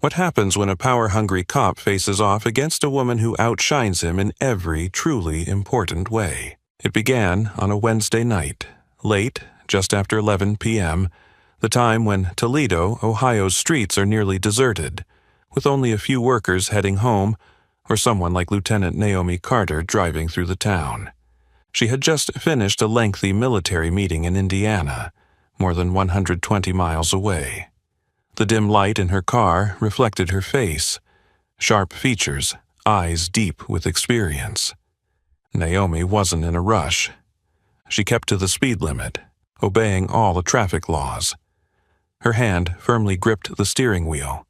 What happens when a power-hungry cop faces off against a woman who outshines him in every truly important way? It began on a Wednesday night, late, just after 11 p.m., the time when Toledo, Ohio's streets are nearly deserted, with only a few workers heading home or someone like Lieutenant Naomi Carter driving through the town. She had just finished a lengthy military meeting in Indiana, more than 120 miles away. The dim light in her car reflected her face, sharp features, eyes deep with experience. Naomi wasn't in a rush. She kept to the speed limit, obeying all the traffic laws. Her hand firmly gripped the steering wheel.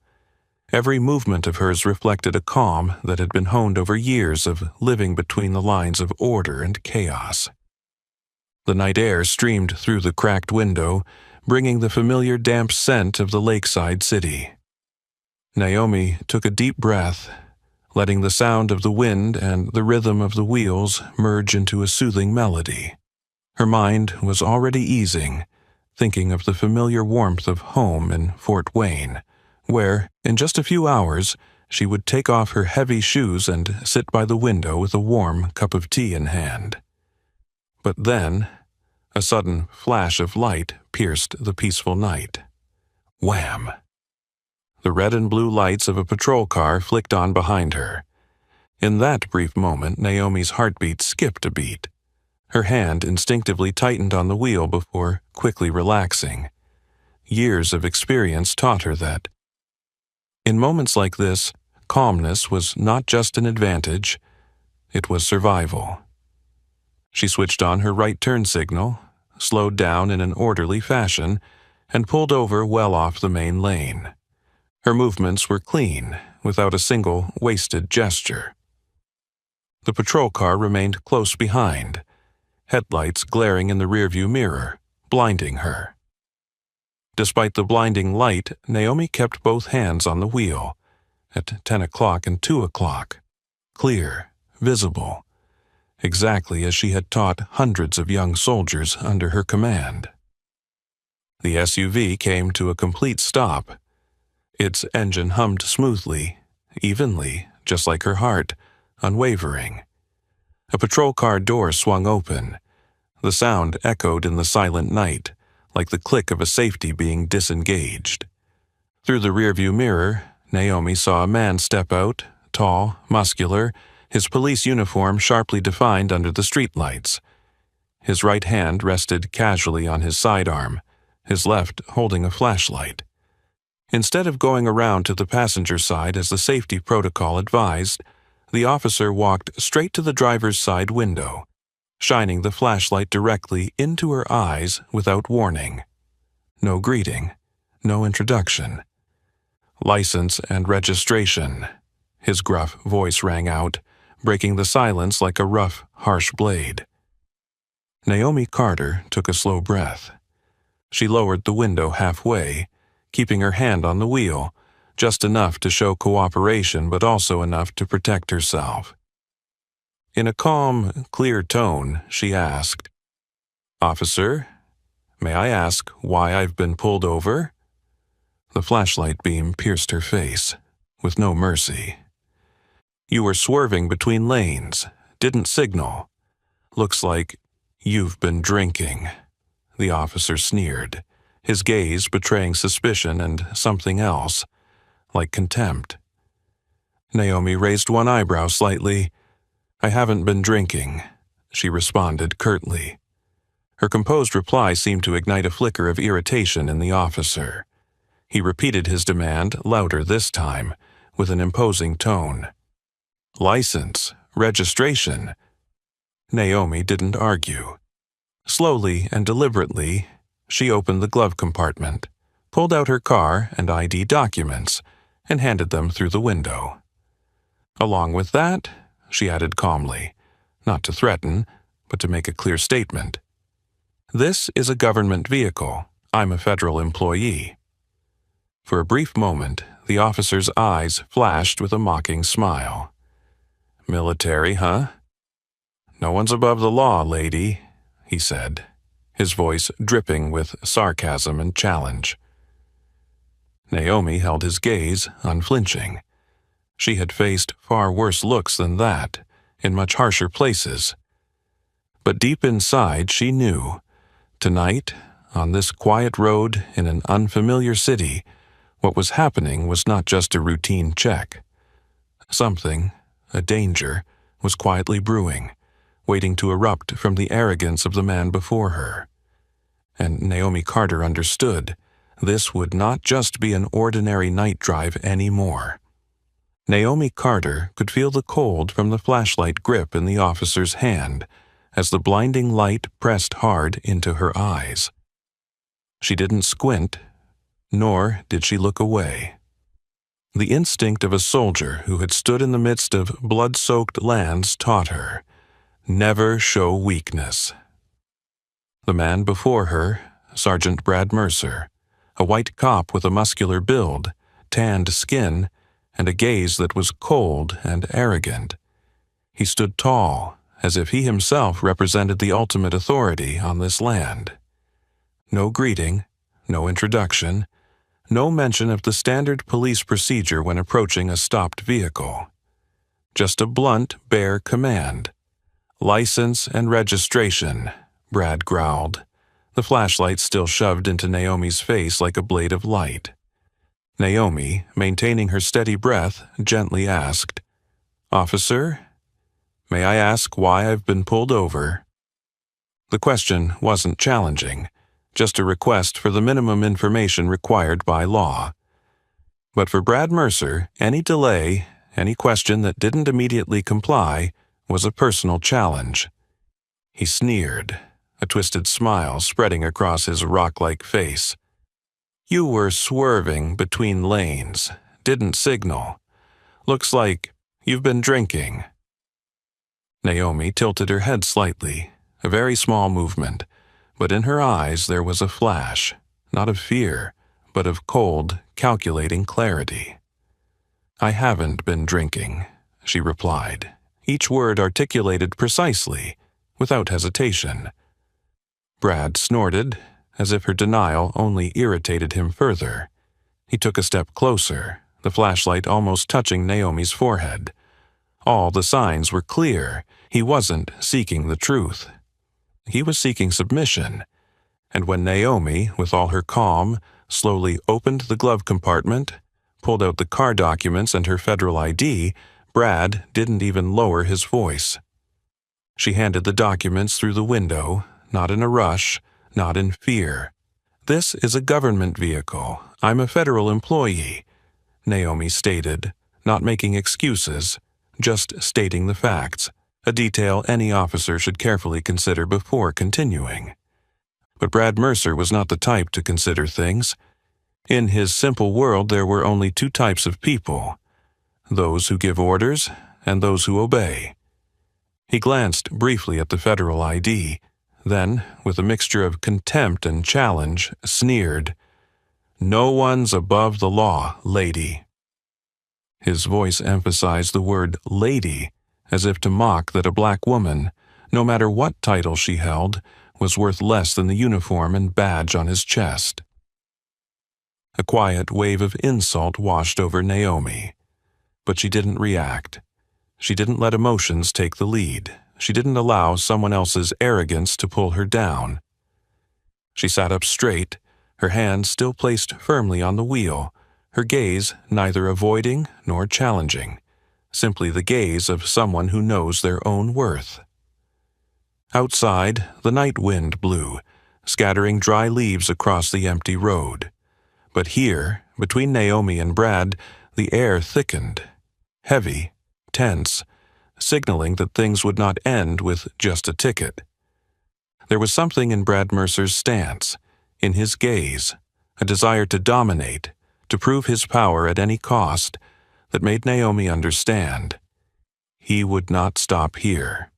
Every movement of hers reflected a calm that had been honed over years of living between the lines of order and chaos. The night air streamed through the cracked window, bringing the familiar damp scent of the lakeside city. Naomi took a deep breath, letting the sound of the wind and the rhythm of the wheels merge into a soothing melody. Her mind was already easing, thinking of the familiar warmth of home in Fort Wayne, where, in just a few hours, she would take off her heavy shoes and sit by the window with a warm cup of tea in hand. But then, a sudden flash of light pierced the peaceful night. Wham! The red and blue lights of a patrol car flicked on behind her. In that brief moment, Naomi's heartbeat skipped a beat. Her hand instinctively tightened on the wheel before quickly relaxing. Years of experience taught her that. In moments like this, calmness was not just an advantage, it was survival. She switched on her right turn signal, slowed down in an orderly fashion, and pulled over well off the main lane. Her movements were clean, without a single wasted gesture. The patrol car remained close behind, headlights glaring in the rearview mirror, blinding her. Despite the blinding light, Naomi kept both hands on the wheel, at 10 o'clock and 2 o'clock, clear, visible, exactly as she had taught hundreds of young soldiers under her command. The SUV came to a complete stop. Its engine hummed smoothly, evenly, just like her heart, unwavering. A patrol car door swung open. The sound echoed in the silent night, like the click of a safety being disengaged. Through the rearview mirror, Naomi saw a man step out, tall, muscular, his police uniform sharply defined under the streetlights. His right hand rested casually on his sidearm, his left holding a flashlight. Instead of going around to the passenger side as the safety protocol advised, the officer walked straight to the driver's side window, shining the flashlight directly into her eyes without warning. No greeting, no introduction. "License and registration," his gruff voice rang out, breaking the silence like a rough, harsh blade. Naomi Carter took a slow breath. She lowered the window halfway, keeping her hand on the wheel, just enough to show cooperation but also enough to protect herself. In a calm, clear tone, she asked, "Officer, may I ask why I've been pulled over?" The flashlight beam pierced her face, with no mercy. "You were swerving between lanes, didn't signal. Looks like you've been drinking," the officer sneered, his gaze betraying suspicion and something else, like contempt. Naomi raised one eyebrow slightly. "I haven't been drinking," she responded curtly. Her composed reply seemed to ignite a flicker of irritation in the officer. He repeated his demand, louder this time, with an imposing tone. "License, registration." Naomi didn't argue. Slowly and deliberately, she opened the glove compartment, pulled out her car and ID documents, and handed them through the window. "Along with that," she added calmly, not to threaten, but to make a clear statement, "this is a government vehicle. I'm a federal employee." For a brief moment, the officer's eyes flashed with a mocking smile. "Military, huh?" "No one's above the law, lady," he said, his voice dripping with sarcasm and challenge. Naomi held his gaze, unflinching. She had faced far worse looks than that, in much harsher places. But deep inside she knew, tonight, on this quiet road in an unfamiliar city, what was happening was not just a routine check. Something, a danger, was quietly brewing, waiting to erupt from the arrogance of the man before her. And Naomi Carter understood this would not just be an ordinary night drive anymore. Naomi Carter could feel the cold from the flashlight grip in the officer's hand as the blinding light pressed hard into her eyes. She didn't squint, nor did she look away. The instinct of a soldier who had stood in the midst of blood-soaked lands taught her, never show weakness. The man before her, Sergeant Brad Mercer, a white cop with a muscular build, tanned skin, and a gaze that was cold and arrogant. He stood tall, as if he himself represented the ultimate authority on this land. No greeting, no introduction, no mention of the standard police procedure when approaching a stopped vehicle. Just a blunt, bare command. "License and registration," Brad growled, the flashlight still shoved into Naomi's face like a blade of light. Naomi, maintaining her steady breath, gently asked, "Officer, may I ask why I've been pulled over?" The question wasn't challenging, just a request for the minimum information required by law. But for Brad Mercer, any delay, any question that didn't immediately comply, was a personal challenge. He sneered, a twisted smile spreading across his rock-like face. "You were swerving between lanes, didn't signal. Looks like you've been drinking." Naomi tilted her head slightly, a very small movement, but in her eyes there was a flash, not of fear, but of cold, calculating clarity. "I haven't been drinking," she replied, each word articulated precisely, without hesitation. Brad snorted, as if her denial only irritated him further. He took a step closer, the flashlight almost touching Naomi's forehead. All the signs were clear. He wasn't seeking the truth. He was seeking submission, and when Naomi, with all her calm, slowly opened the glove compartment, pulled out the car documents and her federal ID, Brad didn't even lower his voice. She handed the documents through the window, not in a rush, not in fear. "This is a government vehicle. I'm a federal employee," Naomi stated, not making excuses, just stating the facts, a detail any officer should carefully consider before continuing. But Brad Mercer was not the type to consider things. In his simple world there were only two types of people, those who give orders and those who obey. He glanced briefly at the federal ID, then, with a mixture of contempt and challenge, sneered, "No one's above the law, lady." His voice emphasized the word lady, as if to mock that a black woman, no matter what title she held, was worth less than the uniform and badge on his chest. A quiet wave of insult washed over Naomi, but she didn't react. She didn't let emotions take the lead. She didn't allow someone else's arrogance to pull her down. She sat up straight, her hand still placed firmly on the wheel, her gaze neither avoiding nor challenging, simply the gaze of someone who knows their own worth. Outside, the night wind blew, scattering dry leaves across the empty road. But here, between Naomi and Brad, the air thickened, heavy, tense, signaling that things would not end with just a ticket. There was something in Brad Mercer's stance, in his gaze, a desire to dominate, to prove his power at any cost, that made Naomi understand. He would not stop here.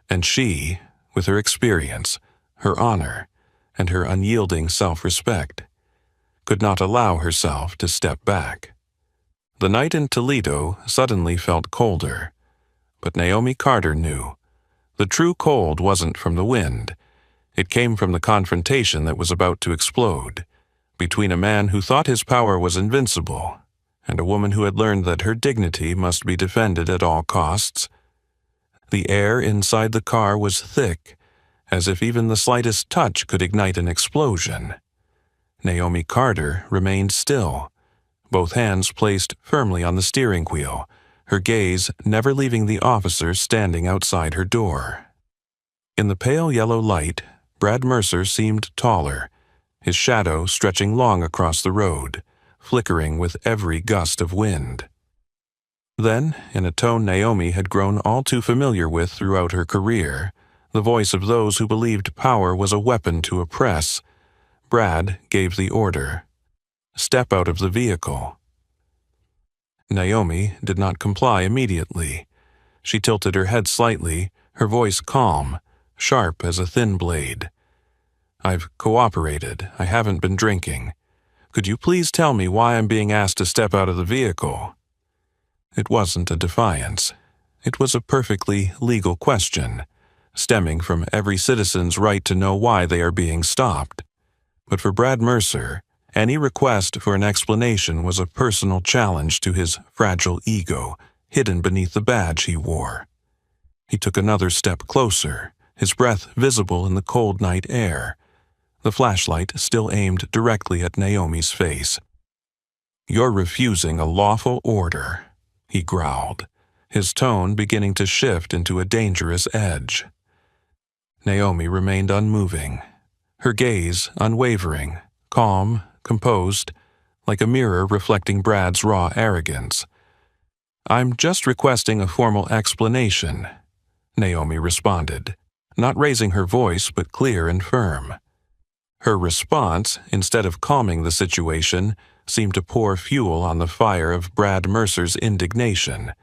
And she, with her experience, her honor, and her unyielding self-respect, could not allow herself to step back. The night in Toledo suddenly felt colder, but Naomi Carter knew. The true cold wasn't from the wind. It came from the confrontation that was about to explode, between a man who thought his power was invincible and a woman who had learned that her dignity must be defended at all costs. The air inside the car was thick, as if even the slightest touch could ignite an explosion. Naomi Carter remained still, both hands placed firmly on the steering wheel, her gaze never leaving the officer standing outside her door. In the pale yellow light, Brad Mercer seemed taller, his shadow stretching long across the road, flickering with every gust of wind. Then, in a tone Naomi had grown all too familiar with throughout her career, the voice of those who believed power was a weapon to oppress, Brad gave the order, "Step out of the vehicle." Naomi did not comply immediately. She tilted her head slightly, her voice calm, sharp as a thin blade. "I've cooperated. I haven't been drinking. Could you please tell me why I'm being asked to step out of the vehicle?" It wasn't a defiance. It was a perfectly legal question, stemming from every citizen's right to know why they are being stopped. But for Brad Mercer, any request for an explanation was a personal challenge to his fragile ego, hidden beneath the badge he wore. He took another step closer, his breath visible in the cold night air, the flashlight still aimed directly at Naomi's face. "You're refusing a lawful order," he growled, his tone beginning to shift into a dangerous edge. Naomi remained unmoving, her gaze unwavering, calm, composed, like a mirror reflecting Brad's raw arrogance. "I'm just requesting a formal explanation," Naomi responded, not raising her voice but clear and firm. Her response, instead of calming the situation, seemed to pour fuel on the fire of Brad Mercer's indignation.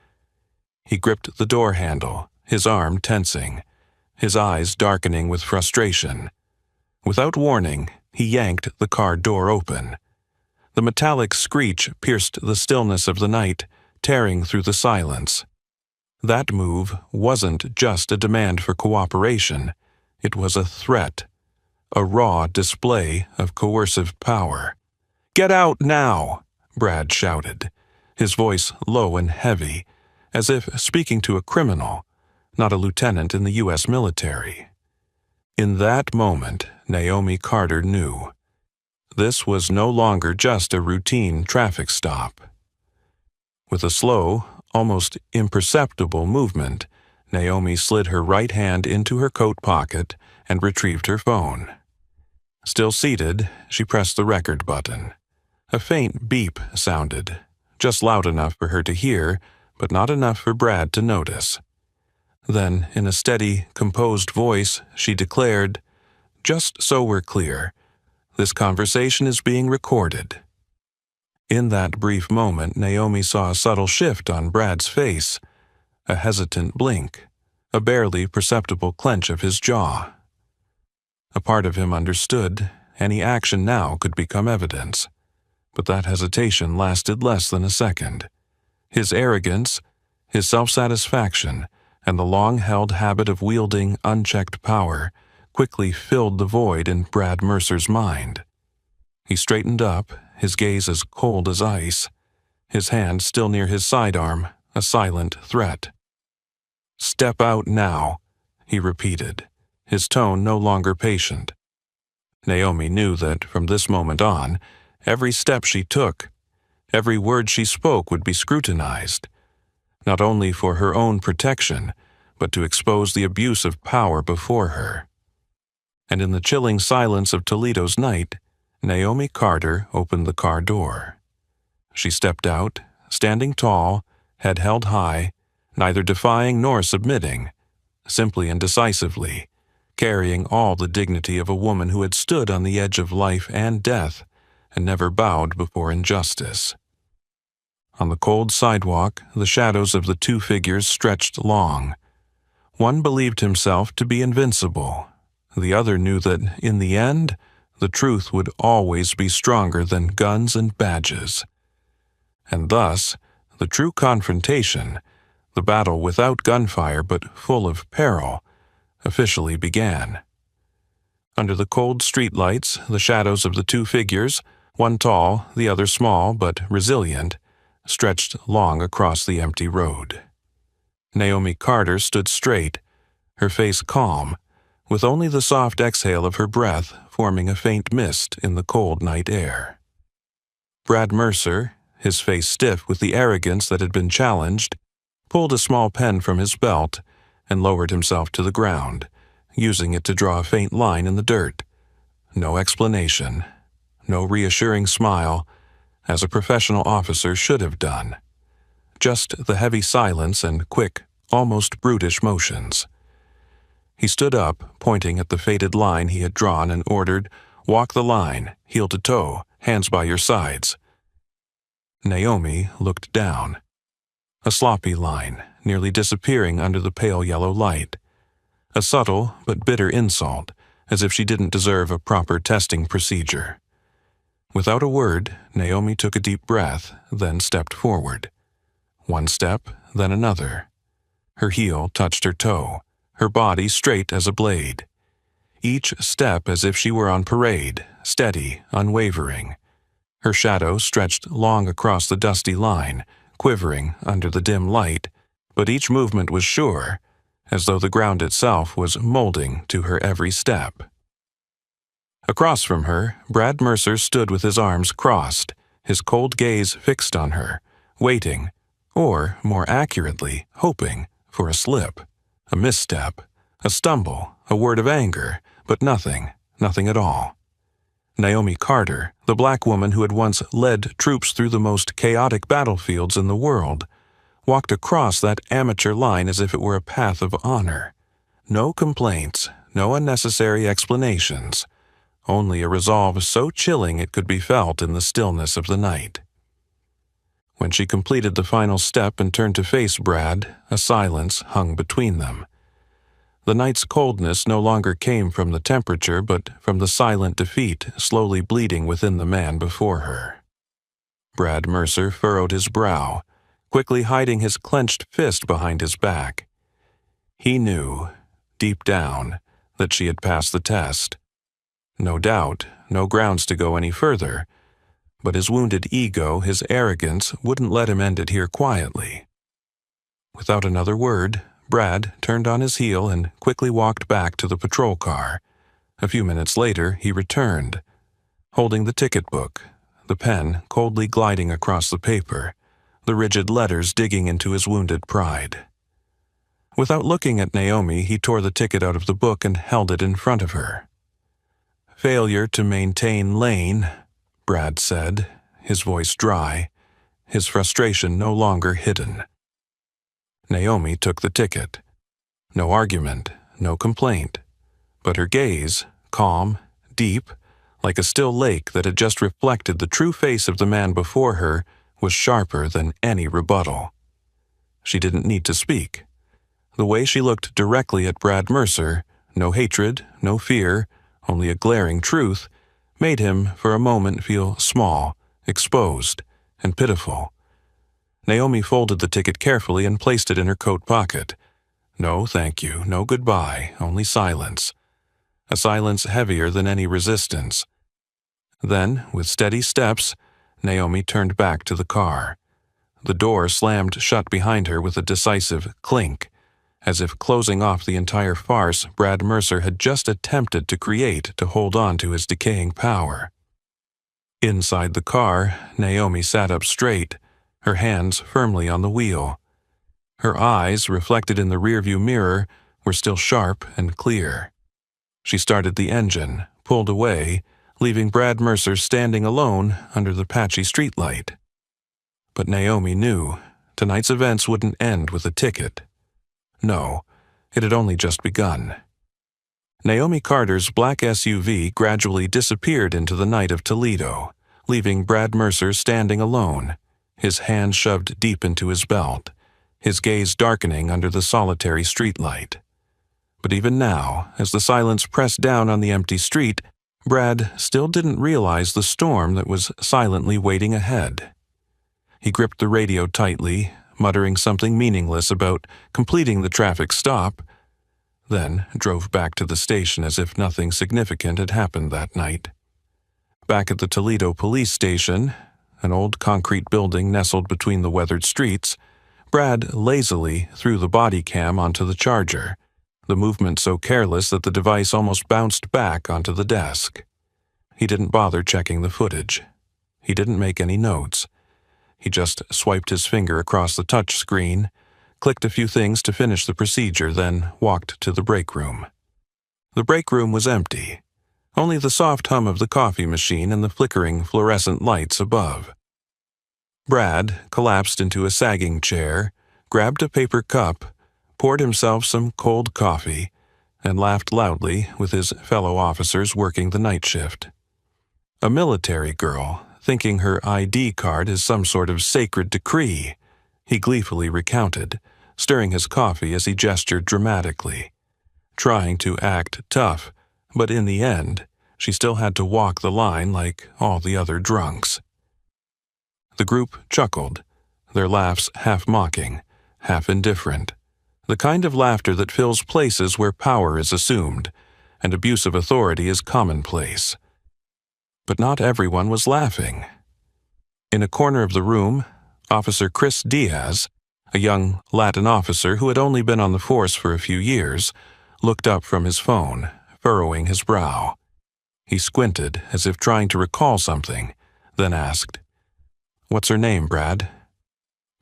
He gripped the door handle, his arm tensing, his eyes darkening with frustration. Without warning, he yanked the car door open. The metallic screech pierced the stillness of the night, tearing through the silence. That move wasn't just a demand for cooperation. It was a threat, a raw display of coercive power. "Get out now!" Brad shouted, his voice low and heavy, as if speaking to a criminal, not a lieutenant in the U.S. military. In that moment, Naomi Carter knew. This was no longer just a routine traffic stop. With a slow, almost imperceptible movement, Naomi slid her right hand into her coat pocket and retrieved her phone. Still seated, she pressed the record button. A faint beep sounded, just loud enough for her to hear, but not enough for Brad to notice. Then, in a steady, composed voice, she declared, "Just so we're clear, this conversation is being recorded." In that brief moment, Naomi saw a subtle shift on Brad's face, a hesitant blink, a barely perceptible clench of his jaw. A part of him understood any action now could become evidence, but that hesitation lasted less than a second. His arrogance, his self-satisfaction, and the long-held habit of wielding unchecked power quickly filled the void in Brad Mercer's mind. He straightened up, his gaze as cold as ice, his hand still near his sidearm, a silent threat. "Step out now," he repeated, his tone no longer patient. Naomi knew that from this moment on, every step she took, every word she spoke would be scrutinized, not only for her own protection, but to expose the abuse of power before her. And in the chilling silence of Toledo's night, Naomi Carter opened the car door. She stepped out, standing tall, head held high, neither defying nor submitting, simply and decisively, carrying all the dignity of a woman who had stood on the edge of life and death and never bowed before injustice. On the cold sidewalk, the shadows of the two figures stretched long. One believed himself to be invincible. The other knew that, in the end, the truth would always be stronger than guns and badges. And thus, the true confrontation, the battle without gunfire but full of peril, officially began. Under the cold streetlights, the shadows of the two figures, One tall, the other small but resilient, stretched long across the empty road. Naomi Carter stood straight, her face calm, with only the soft exhale of her breath forming a faint mist in the cold night air. Brad Mercer, his face stiff with the arrogance that had been challenged, pulled a small pen from his belt and lowered himself to the ground, using it to draw a faint line in the dirt. No explanation, no reassuring smile, as a professional officer should have done. Just the heavy silence and quick, almost brutish motions. He stood up, pointing at the faded line he had drawn, and ordered, "Walk the line, heel to toe, hands by your sides." Naomi looked down. A sloppy line, nearly disappearing under the pale yellow light. A subtle but bitter insult, as if she didn't deserve a proper testing procedure. Without a word, Naomi took a deep breath, then stepped forward. One step, then another. Her heel touched her toe, her body straight as a blade. Each step as if she were on parade, steady, unwavering. Her shadow stretched long across the dusty line, quivering under the dim light, but each movement was sure, as though the ground itself was molding to her every step. Across from her, Brad Mercer stood with his arms crossed, his cold gaze fixed on her, waiting, or, more accurately, hoping, for a slip, a misstep, a stumble, a word of anger, but nothing at all. Naomi Carter, the black woman who had once led troops through the most chaotic battlefields in the world, walked across that amateur line as if it were a path of honor. No complaints, no unnecessary explanations, only a resolve so chilling it could be felt in the stillness of the night. When she completed the final step and turned to face Brad, a silence hung between them. The night's coldness no longer came from the temperature, but from the silent defeat slowly bleeding within the man before her. Brad Mercer furrowed his brow, quickly hiding his clenched fist behind his back. He knew, deep down, that she had passed the test. No doubt, no grounds to go any further, but his wounded ego, his arrogance, wouldn't let him end it here quietly. Without another word, Brad turned on his heel and quickly walked back to the patrol car. A few minutes later, he returned, holding the ticket book, the pen coldly gliding across the paper, the rigid letters digging into his wounded pride. Without looking at Naomi, he tore the ticket out of the book and held it in front of her. "Failure to maintain lane," Brad said, his voice dry, his frustration no longer hidden. Naomi took the ticket. No argument, no complaint, but her gaze, calm, deep, like a still lake that had just reflected the true face of the man before her, was sharper than any rebuttal. She didn't need to speak. The way she looked directly at Brad Mercer, no hatred, no fear, only a glaring truth, made him, for a moment, feel small, exposed, and pitiful. Naomi folded the ticket carefully and placed it in her coat pocket. No thank you, no goodbye, only silence. A silence heavier than any resistance. Then, with steady steps, Naomi turned back to the car. The door slammed shut behind her with a decisive clink, as if closing off the entire farce Brad Mercer had just attempted to create to hold on to his decaying power. Inside the car, Naomi sat up straight, her hands firmly on the wheel. Her eyes, reflected in the rearview mirror, were still sharp and clear. She started the engine, pulled away, leaving Brad Mercer standing alone under the patchy streetlight. But Naomi knew tonight's events wouldn't end with a ticket. No, it had only just begun. Naomi Carter's black SUV gradually disappeared into the night of Toledo, leaving Brad Mercer standing alone, his hand shoved deep into his belt, his gaze darkening under the solitary streetlight. But even now, as the silence pressed down on the empty street, Brad still didn't realize the storm that was silently waiting ahead. He gripped the radio tightly, muttering something meaningless about completing the traffic stop, then drove back to the station as if nothing significant had happened that night. Back at the Toledo police station, an old concrete building nestled between the weathered streets, Brad lazily threw the body cam onto the charger, the movement so careless that the device almost bounced back onto the desk. He didn't bother checking the footage. He didn't make any notes. He just swiped his finger across the touch screen, clicked a few things to finish the procedure, then walked to the break room. The break room was empty. Only the soft hum of the coffee machine and the flickering fluorescent lights above. Brad collapsed into a sagging chair, grabbed a paper cup, poured himself some cold coffee, and laughed loudly with his fellow officers working the night shift. A military girl, thinking her ID card is some sort of sacred decree, he gleefully recounted, stirring his coffee as he gestured dramatically. Trying to act tough, but in the end, she still had to walk the line like all the other drunks. The group chuckled, their laughs half mocking, half indifferent, the kind of laughter that fills places where power is assumed and abuse of authority is commonplace. But not everyone was laughing. In a corner of the room, Officer Chris Diaz, a young Latin officer who had only been on the force for a few years, looked up from his phone, furrowing his brow. He squinted as if trying to recall something, then asked, "What's her name, Brad?"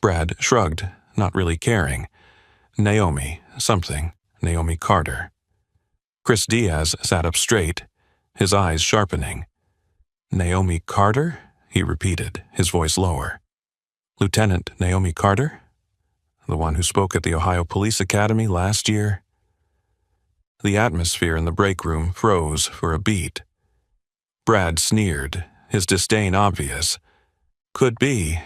Brad shrugged, not really caring. Naomi Carter. Chris Diaz sat up straight, his eyes sharpening. "Naomi Carter?" he repeated, his voice lower. "Lieutenant Naomi Carter? The one who spoke at the Ohio Police Academy last year?" The atmosphere in the break room froze for a beat. Brad sneered, his disdain obvious. "Could be.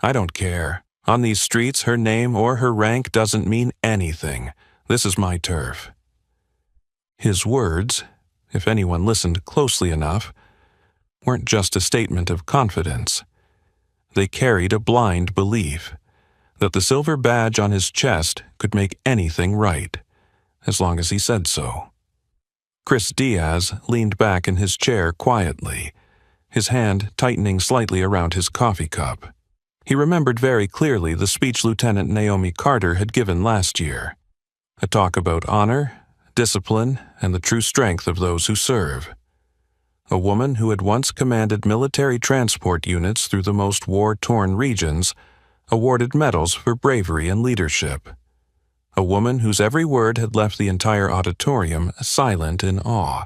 I don't care. On these streets, her name or her rank doesn't mean anything. This is my turf." His words, if anyone listened closely enough, weren't just a statement of confidence. They carried a blind belief that the silver badge on his chest could make anything right, as long as he said so. Chris Diaz leaned back in his chair quietly, his hand tightening slightly around his coffee cup. He remembered very clearly the speech Lieutenant Naomi Carter had given last year, a talk about honor, discipline, and the true strength of those who serve. A woman who had once commanded military transport units through the most war-torn regions, awarded medals for bravery and leadership. A woman whose every word had left the entire auditorium silent in awe.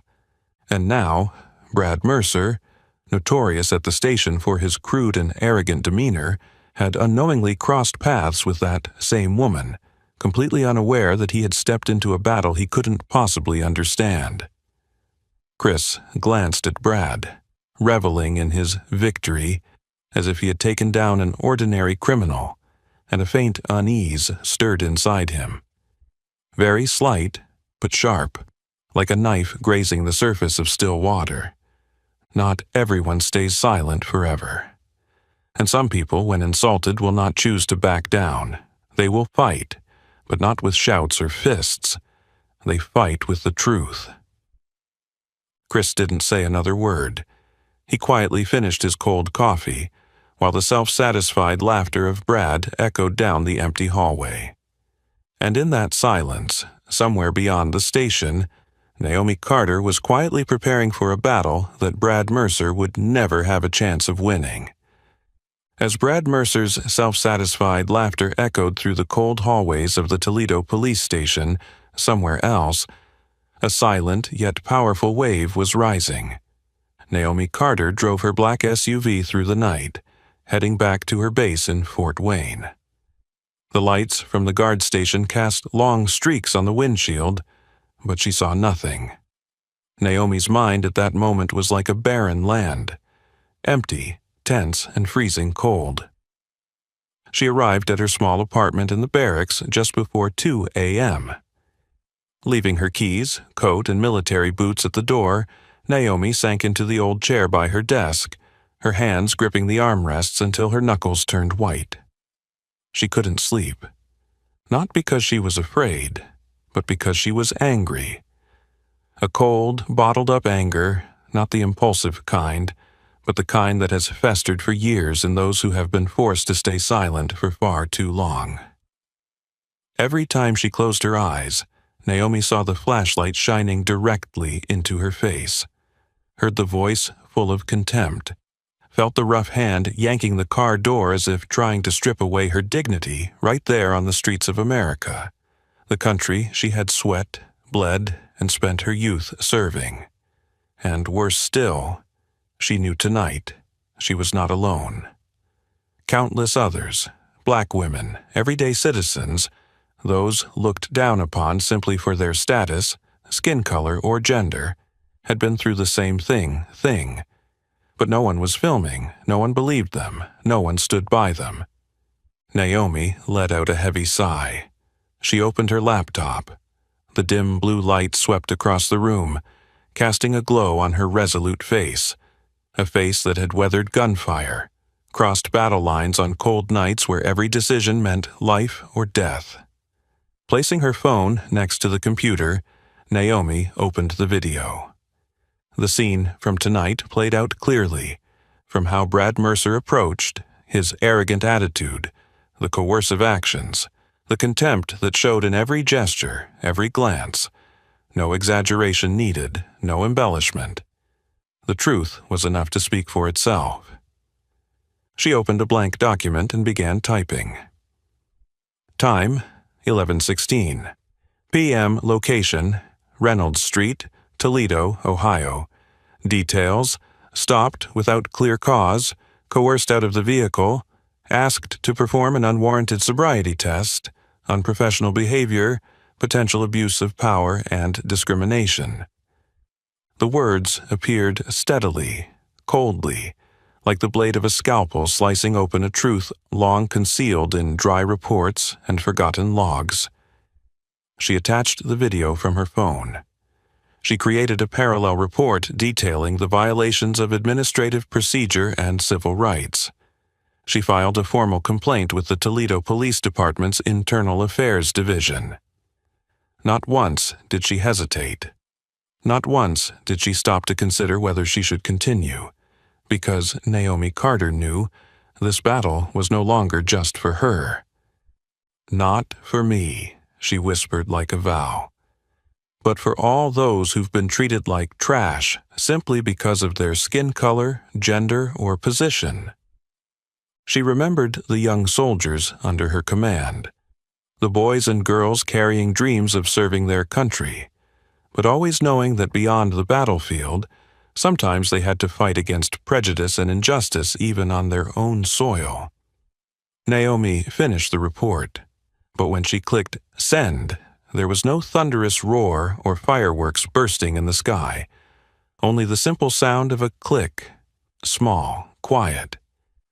And now, Brad Mercer, notorious at the station for his crude and arrogant demeanor, had unknowingly crossed paths with that same woman, completely unaware that he had stepped into a battle he couldn't possibly understand. Chris glanced at Brad, reveling in his victory, as if he had taken down an ordinary criminal, and a faint unease stirred inside him. Very slight, but sharp, like a knife grazing the surface of still water. Not everyone stays silent forever. And some people, when insulted, will not choose to back down. They will fight, but not with shouts or fists. They fight with the truth. Chris didn't say another word. He quietly finished his cold coffee, while the self-satisfied laughter of Brad echoed down the empty hallway. And in that silence, somewhere beyond the station, Naomi Carter was quietly preparing for a battle that Brad Mercer would never have a chance of winning. As Brad Mercer's self-satisfied laughter echoed through the cold hallways of the Toledo police station, somewhere else, a silent yet powerful wave was rising. Naomi Carter drove her black SUV through the night, heading back to her base in Fort Wayne. The lights from the guard station cast long streaks on the windshield, but she saw nothing. Naomi's mind at that moment was like a barren land, empty, tense, and freezing cold. She arrived at her small apartment in the barracks just before 2 a.m. Leaving her keys, coat, and military boots at the door, Naomi sank into the old chair by her desk, her hands gripping the armrests until her knuckles turned white. She couldn't sleep. Not because she was afraid, but because she was angry. A cold, bottled-up anger not the impulsive kind, but the kind that has festered for years in those who have been forced to stay silent for far too long. Every time she closed her eyes, Naomi saw the flashlight shining directly into her face, heard the voice full of contempt, felt the rough hand yanking the car door as if trying to strip away her dignity right there on the streets of America, the country she had sweat, bled, and spent her youth serving. And worse still, she knew tonight she was not alone. Countless others, black women, everyday citizens, those looked down upon simply for their status, skin color, or gender, had been through the same thing. But no one was filming, no one believed them, no one stood by them. Naomi let out a heavy sigh. She opened her laptop. The dim blue light swept across the room, casting a glow on her resolute face, a face that had weathered gunfire, crossed battle lines on cold nights where every decision meant life or death. Placing her phone next to the computer, Naomi opened the video. The scene from tonight played out clearly, from how Brad Mercer approached, his arrogant attitude, the coercive actions, the contempt that showed in every gesture, every glance. No exaggeration needed, no embellishment. The truth was enough to speak for itself. She opened a blank document and began typing. Time, 11:16 p.m. Location, Reynolds Street, Toledo, Ohio. Details: stopped without clear cause, coerced out of the vehicle, asked to perform an unwarranted sobriety test, unprofessional behavior, potential abuse of power, and discrimination. The words appeared steadily, coldly, like the blade of a scalpel slicing open a truth long concealed in dry reports and forgotten logs. She attached the video from her phone. She created a parallel report detailing the violations of administrative procedure and civil rights. She filed a formal complaint with the Toledo Police Department's Internal Affairs Division. Not once did she hesitate. Not once did she stop to consider whether she should continue, because Naomi Carter knew this battle was no longer just for her. "Not for me," she whispered like a vow, "but for all those who've been treated like trash simply because of their skin color, gender, or position." She remembered the young soldiers under her command, the boys and girls carrying dreams of serving their country, but always knowing that beyond the battlefield, sometimes they had to fight against prejudice and injustice even on their own soil. Naomi finished the report, but when she clicked send, there was no thunderous roar or fireworks bursting in the sky, only the simple sound of a click, small, quiet,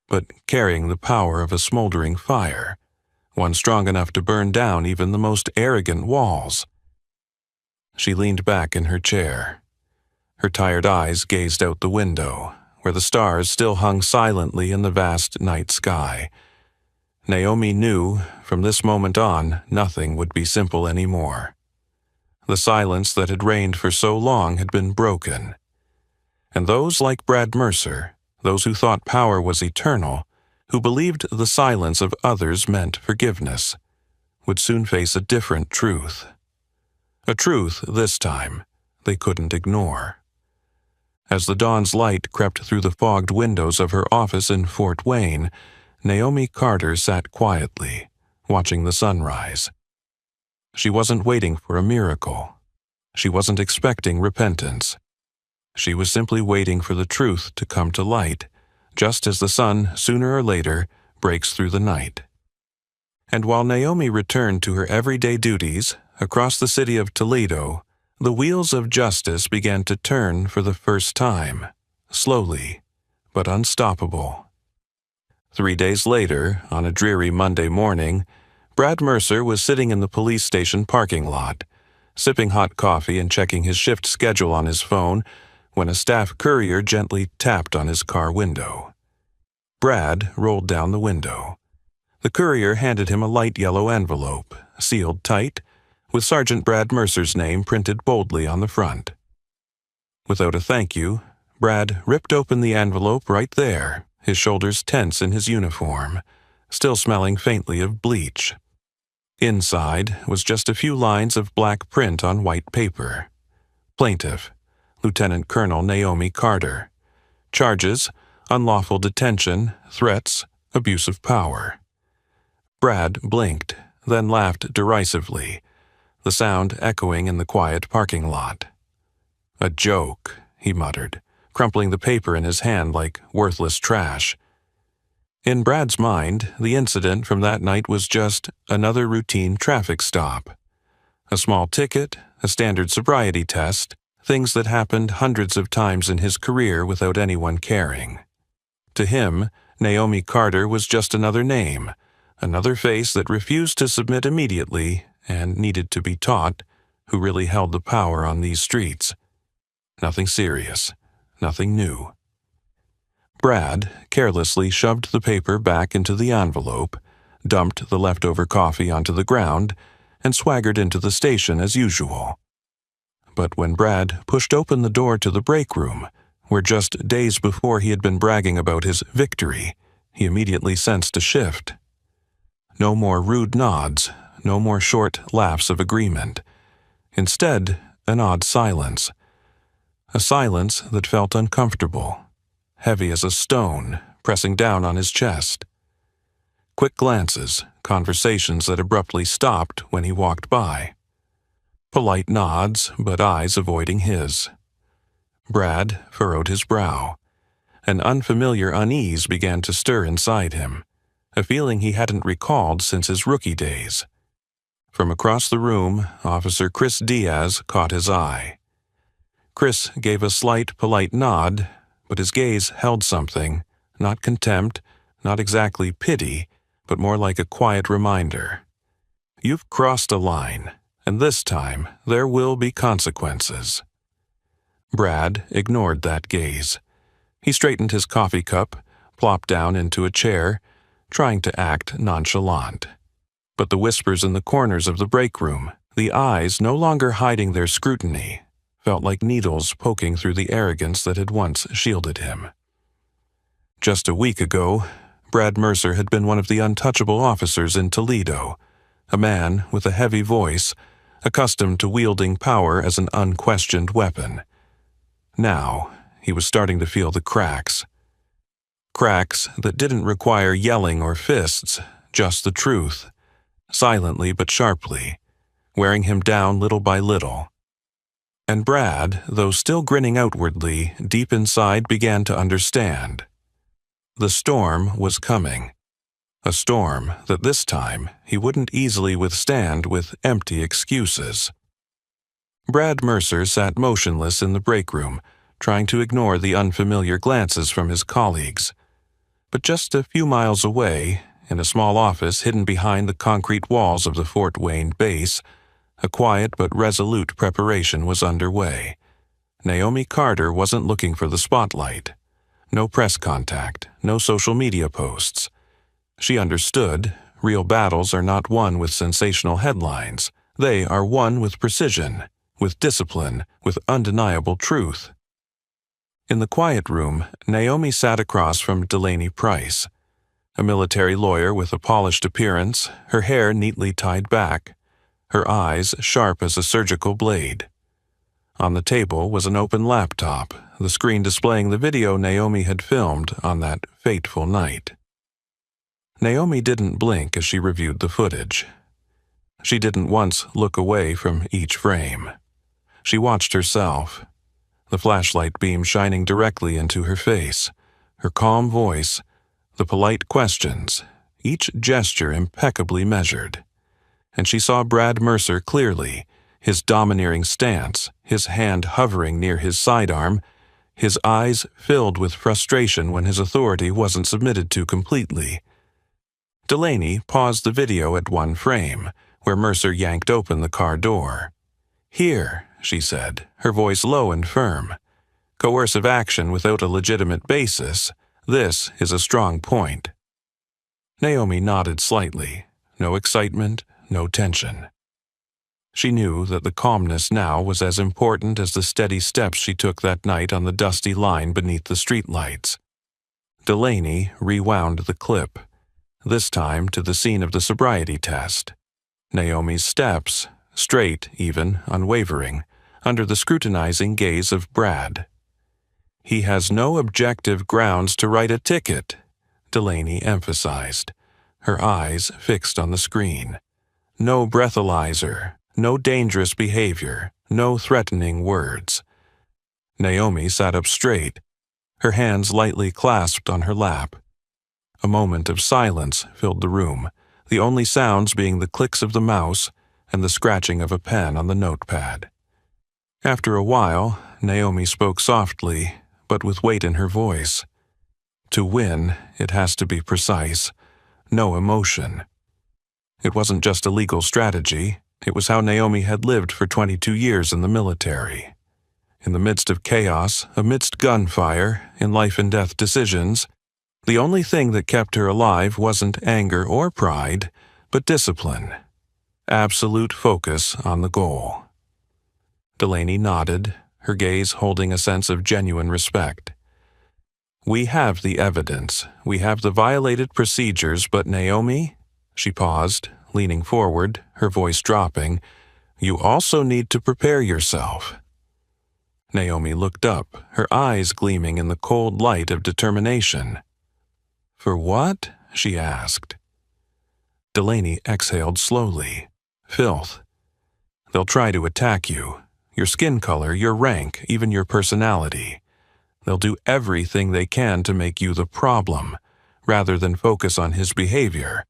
but carrying the power of a smoldering fire, one strong enough to burn down even the most arrogant walls. She leaned back in her chair. Her tired eyes gazed out the window, where the stars still hung silently in the vast night sky. Naomi knew, from this moment on, nothing would be simple anymore. The silence that had reigned for so long had been broken. And those like Brad Mercer, those who thought power was eternal, who believed the silence of others meant forgiveness, would soon face a different truth. A truth, this time, they couldn't ignore. As the dawn's light crept through the fogged windows of her office in Fort Wayne, Naomi Carter sat quietly, watching the sunrise. She wasn't waiting for a miracle. She wasn't expecting repentance. She was simply waiting for the truth to come to light, just as the sun, sooner or later, breaks through the night. And while Naomi returned to her everyday duties, across the city of Toledo, the wheels of justice began to turn for the first time, slowly, but unstoppable. 3 days later, on a dreary Monday morning, Brad Mercer was sitting in the police station parking lot, sipping hot coffee and checking his shift schedule on his phone, when a staff courier gently tapped on his car window. Brad rolled down the window. The courier handed him a light yellow envelope, sealed tight, with Sergeant Brad Mercer's name printed boldly on the front. Without a thank you, Brad ripped open the envelope right there, his shoulders tense in his uniform, still smelling faintly of bleach. Inside was just a few lines of black print on white paper. Plaintiff, Lieutenant Colonel Naomi Carter. Charges, unlawful detention, threats, abuse of power. Brad blinked, then laughed derisively, the sound echoing in the quiet parking lot. A joke, he muttered, crumpling the paper in his hand like worthless trash. In Brad's mind, the incident from that night was just another routine traffic stop. A small ticket, a standard sobriety test, things that happened hundreds of times in his career without anyone caring. To him, Naomi Carter was just another name, another face that refused to submit immediately and needed to be taught who really held the power on these streets. Nothing serious, nothing new. Brad carelessly shoved the paper back into the envelope, dumped the leftover coffee onto the ground, and swaggered into the station as usual. But when Brad pushed open the door to the break room, where just days before he had been bragging about his victory, he immediately sensed a shift. No more rude nods, no more short laughs of agreement. Instead, an odd silence. A silence that felt uncomfortable, heavy as a stone, pressing down on his chest. Quick glances, conversations that abruptly stopped when he walked by. Polite nods, but eyes avoiding his. Brad furrowed his brow. An unfamiliar unease began to stir inside him, a feeling he hadn't recalled since his rookie days. From across the room, Officer Chris Diaz caught his eye. Chris gave a slight, polite nod, but his gaze held something, not contempt, not exactly pity, but more like a quiet reminder. You've crossed a line, and this time there will be consequences. Brad ignored that gaze. He straightened his coffee cup, plopped down into a chair, trying to act nonchalant. But the whispers in the corners of the break room, the eyes no longer hiding their scrutiny, felt like needles poking through the arrogance that had once shielded him. Just a week ago, Brad Mercer had been one of the untouchable officers in Toledo, a man with a heavy voice, accustomed to wielding power as an unquestioned weapon. Now, he was starting to feel the cracks. Cracks that didn't require yelling or fists, just the truth, silently but sharply, wearing him down little by little. And Brad, though still grinning outwardly, deep inside began to understand. The storm was coming. A storm that this time he wouldn't easily withstand with empty excuses. Brad Mercer sat motionless in the break room, trying to ignore the unfamiliar glances from his colleagues. But just a few miles away, in a small office hidden behind the concrete walls of the Fort Wayne base, a quiet but resolute preparation was underway. Naomi Carter wasn't looking for the spotlight. No press contact, no social media posts. She understood, real battles are not won with sensational headlines. They are won with precision, with discipline, with undeniable truth. In the quiet room, Naomi sat across from Delaney Price, a military lawyer with a polished appearance, her hair neatly tied back, her eyes sharp as a surgical blade. On the table was an open laptop, the screen displaying the video Naomi had filmed on that fateful night. Naomi didn't blink as she reviewed the footage. She didn't once look away from each frame. She watched herself, the flashlight beam shining directly into her face, her calm voice, the polite questions, each gesture impeccably measured. And she saw Brad Mercer clearly, his domineering stance, his hand hovering near his sidearm, his eyes filled with frustration when his authority wasn't submitted to completely. Delaney paused the video at one frame, where Mercer yanked open the car door. "Here," she said, her voice low and firm. "Coercive action without a legitimate basis. This is a strong point." Naomi nodded slightly. No excitement, no tension. She knew that the calmness now was as important as the steady steps she took that night on the dusty line beneath the streetlights. Delaney rewound the clip, this time to the scene of the sobriety test. Naomi's steps, straight, even, unwavering, under the scrutinizing gaze of Brad. "He has no objective grounds to write a ticket," Delaney emphasized, her eyes fixed on the screen. "No breathalyzer, no dangerous behavior, no threatening words." Naomi sat up straight, her hands lightly clasped on her lap. A moment of silence filled the room, the only sounds being the clicks of the mouse and the scratching of a pen on the notepad. After a while, Naomi spoke softly, but with weight in her voice. "To win, it has to be precise, no emotion." It wasn't just a legal strategy, it was how Naomi had lived for 22 years in the military. In the midst of chaos, amidst gunfire, in life-and-death decisions, the only thing that kept her alive wasn't anger or pride, but discipline. Absolute focus on the goal. Delaney nodded, her gaze holding a sense of genuine respect. "We have the evidence, we have the violated procedures, but Naomi," she paused, leaning forward, her voice dropping, "you also need to prepare yourself." Naomi looked up, her eyes gleaming in the cold light of determination. "For what?" she asked. Delaney exhaled slowly. "Filth. They'll try to attack you. Your skin color, your rank, even your personality. They'll do everything they can to make you the problem, rather than focus on his behavior."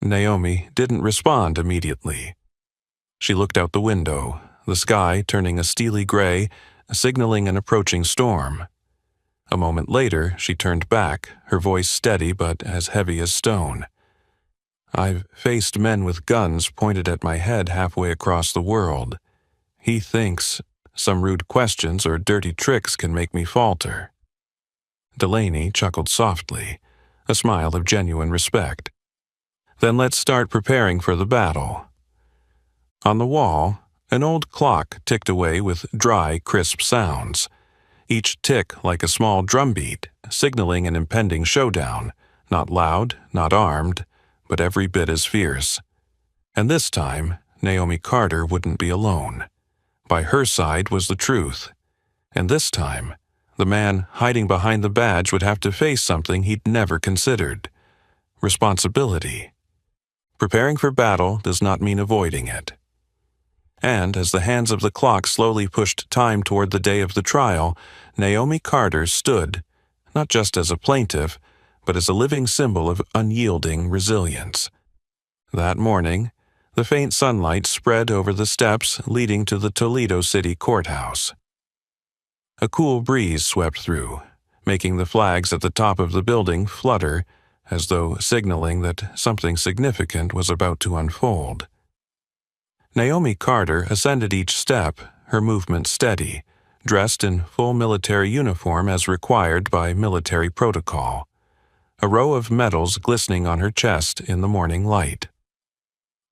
Naomi didn't respond immediately. She looked out the window, the sky turning a steely gray, signaling an approaching storm. A moment later, she turned back, her voice steady but as heavy as stone. "I've faced men with guns pointed at my head halfway across the world. He thinks some rude questions or dirty tricks can make me falter." Delaney chuckled softly, a smile of genuine respect. "Then let's start preparing for the battle." On the wall, an old clock ticked away with dry, crisp sounds, each tick like a small drumbeat, signaling an impending showdown, not loud, not armed, but every bit as fierce. And this time, Naomi Carter wouldn't be alone. By her side was the truth. And this time, the man hiding behind the badge would have to face something he'd never considered: responsibility. Preparing for battle does not mean avoiding it. And as the hands of the clock slowly pushed time toward the day of the trial, Naomi Carter stood, not just as a plaintiff, but as a living symbol of unyielding resilience. That morning, the faint sunlight spread over the steps leading to the Toledo City Courthouse. A cool breeze swept through, making the flags at the top of the building flutter, as though signaling that something significant was about to unfold. Naomi Carter ascended each step, her movement steady, dressed in full military uniform as required by military protocol, a row of medals glistening on her chest in the morning light.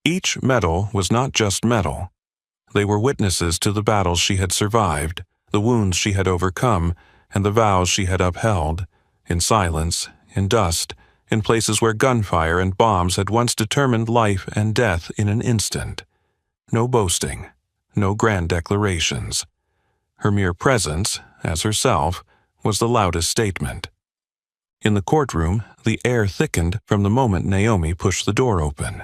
Each medal was not just metal. They were witnesses to the battles she had survived, the wounds she had overcome, and the vows she had upheld, in silence, in dust, in places where gunfire and bombs had once determined life and death in an instant. No boasting, no grand declarations. Her mere presence, as herself, was the loudest statement. In the courtroom, the air thickened from the moment Naomi pushed the door open.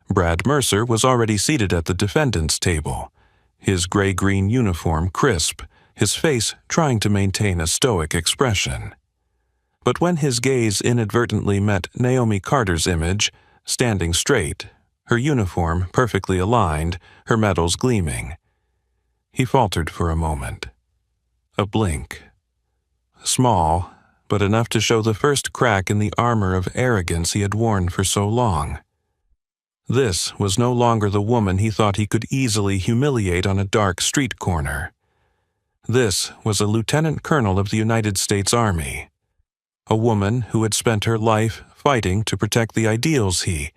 Brad Mercer was already seated at the defendant's table, his gray-green uniform crisp, his face trying to maintain a stoic expression. But when his gaze inadvertently met Naomi Carter's image, standing straight, her uniform perfectly aligned, her medals gleaming, he faltered for a moment. A blink. Small, but enough to show the first crack in the armor of arrogance he had worn for so long. This was no longer the woman he thought he could easily humiliate on a dark street corner. This was a lieutenant colonel of the United States Army, a woman who had spent her life fighting to protect the ideals he,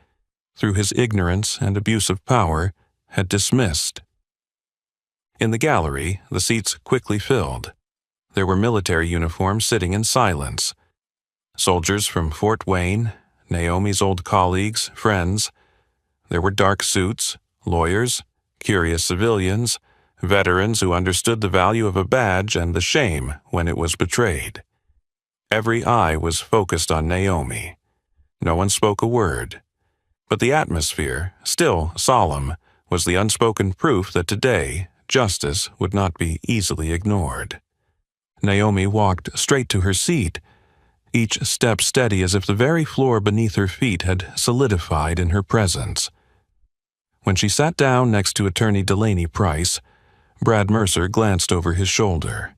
through his ignorance and abuse of power, had dismissed. In the gallery, the seats quickly filled. There were military uniforms sitting in silence. Soldiers from Fort Wayne, Naomi's old colleagues, friends. There were dark suits, lawyers, curious civilians, veterans who understood the value of a badge and the shame when it was betrayed. Every eye was focused on Naomi. No one spoke a word. But the atmosphere, still solemn, was the unspoken proof that today justice would not be easily ignored. Naomi walked straight to her seat, each step steady as if the very floor beneath her feet had solidified in her presence. When she sat down next to Attorney Delaney Price, Brad Mercer glanced over his shoulder.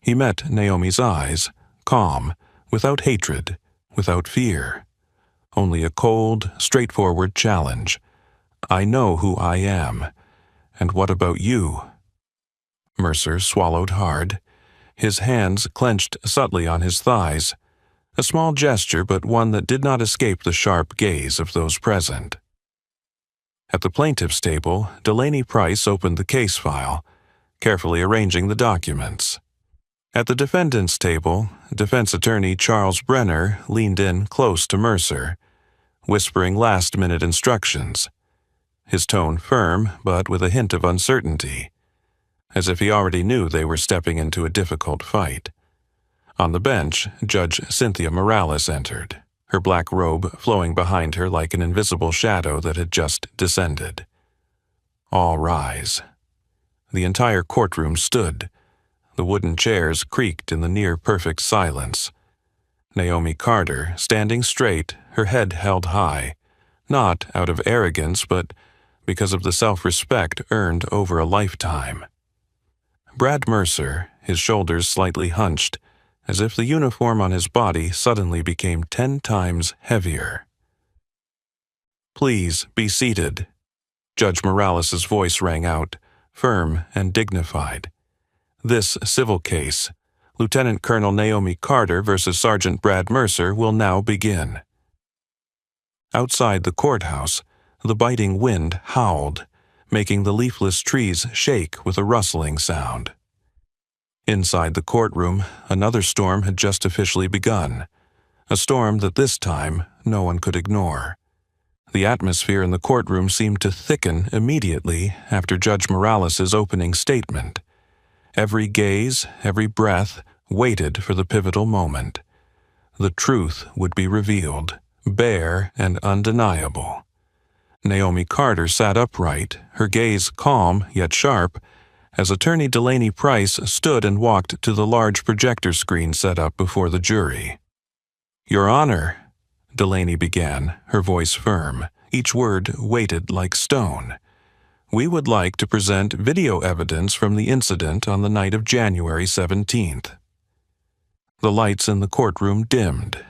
He met Naomi's eyes, calm, without hatred, without fear. Only a cold, straightforward challenge. I know who I am. And what about you? Mercer swallowed hard. His hands clenched subtly on his thighs. A small gesture, but one that did not escape the sharp gaze of those present. At the plaintiff's table, Delaney Price opened the case file, carefully arranging the documents. At the defendant's table, defense attorney Charles Brenner leaned in close to Mercer, whispering last-minute instructions. His tone firm, but with a hint of uncertainty, as if he already knew they were stepping into a difficult fight. On the bench, Judge Cynthia Morales entered, her black robe flowing behind her like an invisible shadow that had just descended. All rise. The entire courtroom stood. The wooden chairs creaked in the near-perfect silence. Naomi Carter, standing straight, her head held high, not out of arrogance, but because of the self-respect earned over a lifetime. Brad Mercer, his shoulders slightly hunched, as if the uniform on his body suddenly became 10 times heavier. "Please be seated." Judge Morales' voice rang out, firm and dignified. This civil case, Lieutenant Colonel Naomi Carter versus Sergeant Brad Mercer, will now begin. Outside the courthouse, the biting wind howled, making the leafless trees shake with a rustling sound. Inside the courtroom, another storm had just officially begun, a storm that this time no one could ignore. The atmosphere in the courtroom seemed to thicken immediately after Judge Morales' opening statement. Every gaze, every breath waited for the pivotal moment. The truth would be revealed, bare and undeniable. Naomi Carter sat upright, her gaze calm yet sharp, as Attorney Delaney Price stood and walked to the large projector screen set up before the jury. "Your Honor," Delaney began, her voice firm, each word weighted like stone. "We would like to present video evidence from the incident on the night of January 17th. The lights in the courtroom dimmed.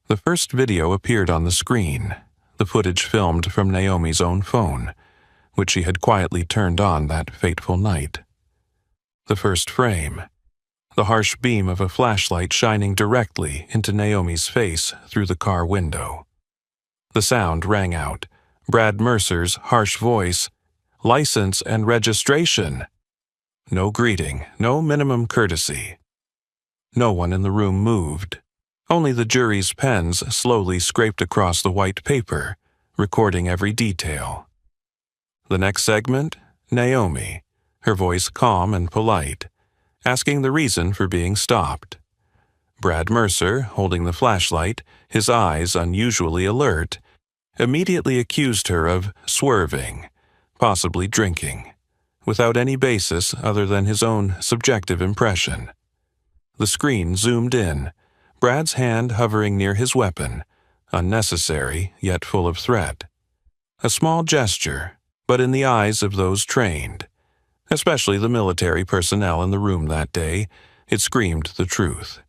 The first video appeared on the screen, the footage filmed from Naomi's own phone, which she had quietly turned on that fateful night. The first frame, the harsh beam of a flashlight shining directly into Naomi's face through the car window. The sound rang out, Brad Mercer's harsh voice, "License and registration." No greeting, no minimum courtesy. No one in the room moved. Only the jury's pens slowly scraped across the white paper, recording every detail. The next segment, Naomi, her voice calm and polite, asking the reason for being stopped. Brad Mercer, holding the flashlight, his eyes unusually alert, immediately accused her of swerving, possibly drinking, without any basis other than his own subjective impression. The screen zoomed in, Brad's hand hovering near his weapon, unnecessary yet full of threat. A small gesture, but in the eyes of those trained, especially the military personnel in the room that day, it screamed the truth.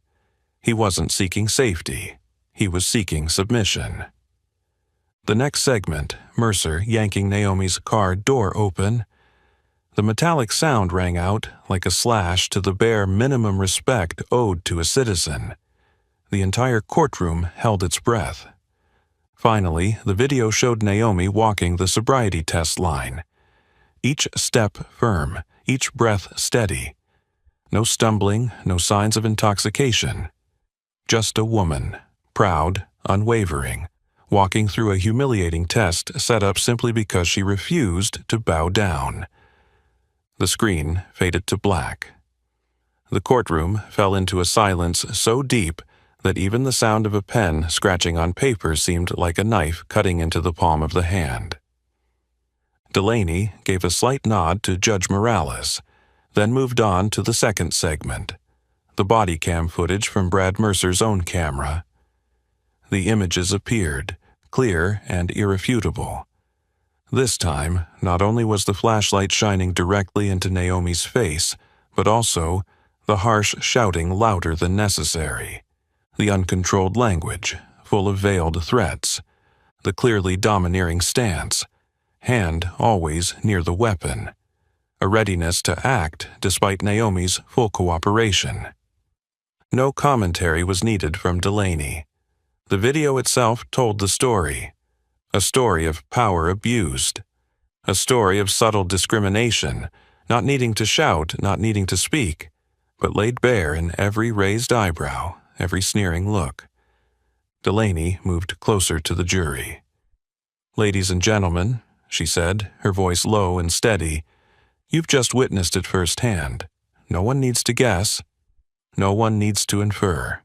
He wasn't seeking safety, he was seeking submission. The next segment, Mercer yanking Naomi's car door open. The metallic sound rang out like a slash to the bare minimum respect owed to a citizen. The entire courtroom held its breath. Finally, the video showed Naomi walking the sobriety test line, each step firm, each breath steady. No stumbling, no signs of intoxication. Just a woman, proud, unwavering, walking through a humiliating test set up simply because she refused to bow down. The screen faded to black. The courtroom fell into a silence so deep that even the sound of a pen scratching on paper seemed like a knife cutting into the palm of the hand. Delaney gave a slight nod to Judge Morales, then moved on to the second segment, the body cam footage from Brad Mercer's own camera. The images appeared, clear and irrefutable. This time, not only was the flashlight shining directly into Naomi's face, but also the harsh shouting louder than necessary, the uncontrolled language, full of veiled threats, the clearly domineering stance, hand always near the weapon, a readiness to act despite Naomi's full cooperation. No commentary was needed from Delaney. The video itself told the story, a story of power abused, a story of subtle discrimination, not needing to shout, not needing to speak, but laid bare in every raised eyebrow, every sneering look. Delaney moved closer to the jury. "Ladies and gentlemen," she said, her voice low and steady, "you've just witnessed it firsthand. No one needs to guess. No one needs to infer."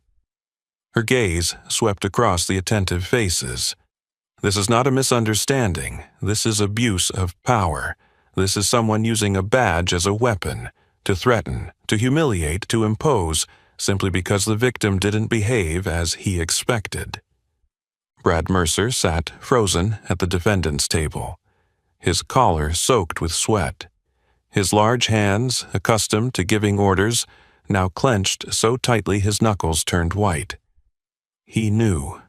Her gaze swept across the attentive faces. This is not a misunderstanding. This is abuse of power. This is someone using a badge as a weapon, to threaten, to humiliate, to impose, simply because the victim didn't behave as he expected. Brad Mercer sat frozen at the defendant's table, his collar soaked with sweat. His large hands, accustomed to giving orders, now clenched so tightly his knuckles turned white. He knew.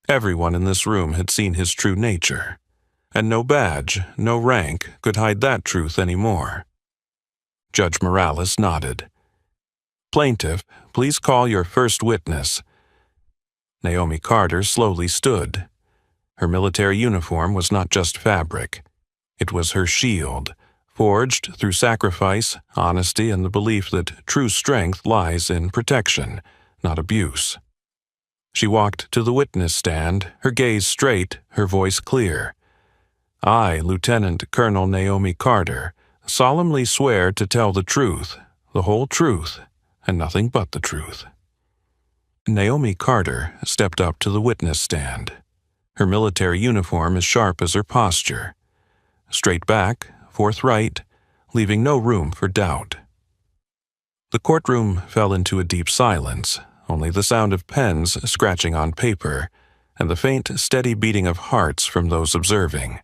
Everyone in this room had seen his true nature, and no badge, no rank could hide that truth anymore. Judge Morales nodded. "Plaintiff, please call your first witness." Naomi Carter slowly stood. Her military uniform was not just fabric. It was her shield, forged through sacrifice, honesty, and the belief that true strength lies in protection, not abuse. She walked to the witness stand, her gaze straight, her voice clear. "I, Lieutenant Colonel Naomi Carter, solemnly swear to tell the truth, the whole truth, and nothing but the truth." Naomi Carter stepped up to the witness stand, her military uniform as sharp as her posture. Straight back, forthright, leaving no room for doubt. The courtroom fell into a deep silence, only the sound of pens scratching on paper, and the faint, steady beating of hearts from those observing.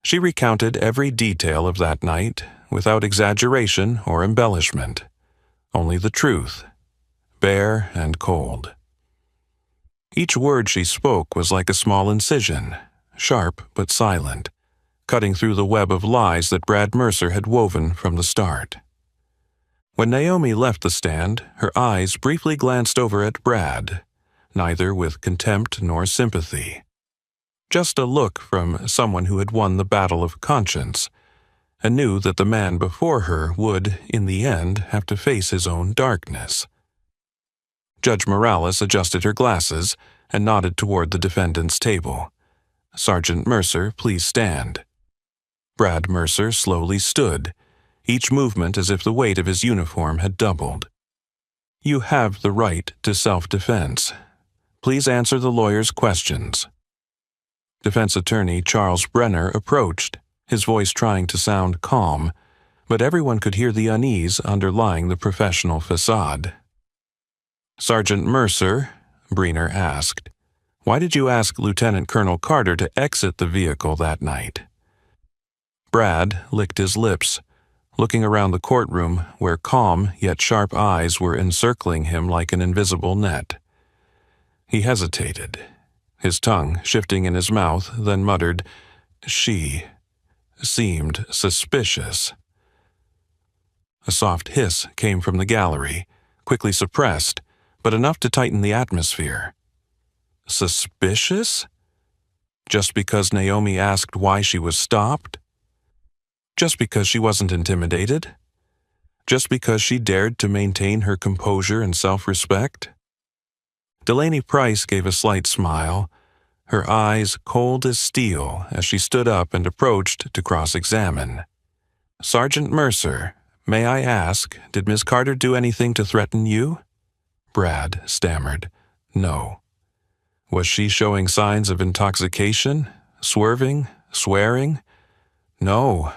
She recounted every detail of that night, without exaggeration or embellishment, only the truth, bare and cold. Each word she spoke was like a small incision, sharp but silent, cutting through the web of lies that Brad Mercer had woven from the start. When Naomi left the stand, her eyes briefly glanced over at Brad, neither with contempt nor sympathy. Just a look from someone who had won the battle of conscience, and knew that the man before her would, in the end, have to face his own darkness. Judge Morales adjusted her glasses and nodded toward the defendant's table. "Sergeant Mercer, please stand." Brad Mercer slowly stood, each movement as if the weight of his uniform had doubled. "You have the right to self-defense. Please answer the lawyer's questions." Defense attorney Charles Brenner approached, his voice trying to sound calm, but everyone could hear the unease underlying the professional facade. "Sergeant Mercer," Brenner asked, "why did you ask Lieutenant Colonel Carter to exit the vehicle that night?" Brad licked his lips, looking around the courtroom where calm yet sharp eyes were encircling him like an invisible net. He hesitated, his tongue shifting in his mouth, then muttered, "She seemed suspicious." A soft hiss came from the gallery, quickly suppressed, but enough to tighten the atmosphere. Suspicious? Just because Naomi asked why she was stopped? Just because she wasn't intimidated? Just because she dared to maintain her composure and self-respect? Delaney Price gave a slight smile, her eyes cold as steel as she stood up and approached to cross-examine. "Sergeant Mercer, may I ask, did Miss Carter do anything to threaten you?" Brad stammered, "No." "Was she showing signs of intoxication? Swerving? Swearing?" "No,"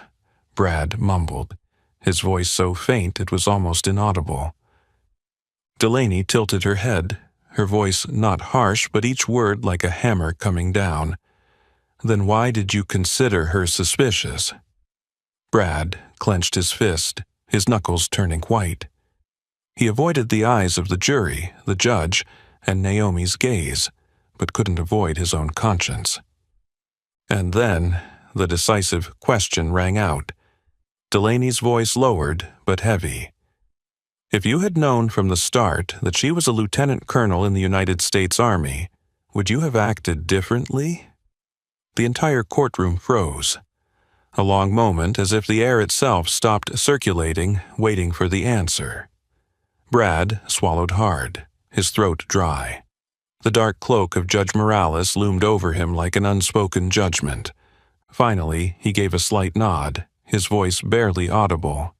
Brad mumbled, his voice so faint it was almost inaudible. Delaney tilted her head, her voice not harsh but each word like a hammer coming down. "Then why did you consider her suspicious?" Brad clenched his fist, his knuckles turning white. He avoided the eyes of the jury, the judge, and Naomi's gaze, but couldn't avoid his own conscience. And then the decisive question rang out. Delaney's voice lowered but heavy. "If you had known from the start that she was a lieutenant colonel in the United States Army, would you have acted differently?" The entire courtroom froze. A long moment, as if the air itself stopped circulating, waiting for the answer. Brad swallowed hard, his throat dry. The dark cloak of Judge Morales loomed over him like an unspoken judgment. Finally, he gave a slight nod, his voice barely audible.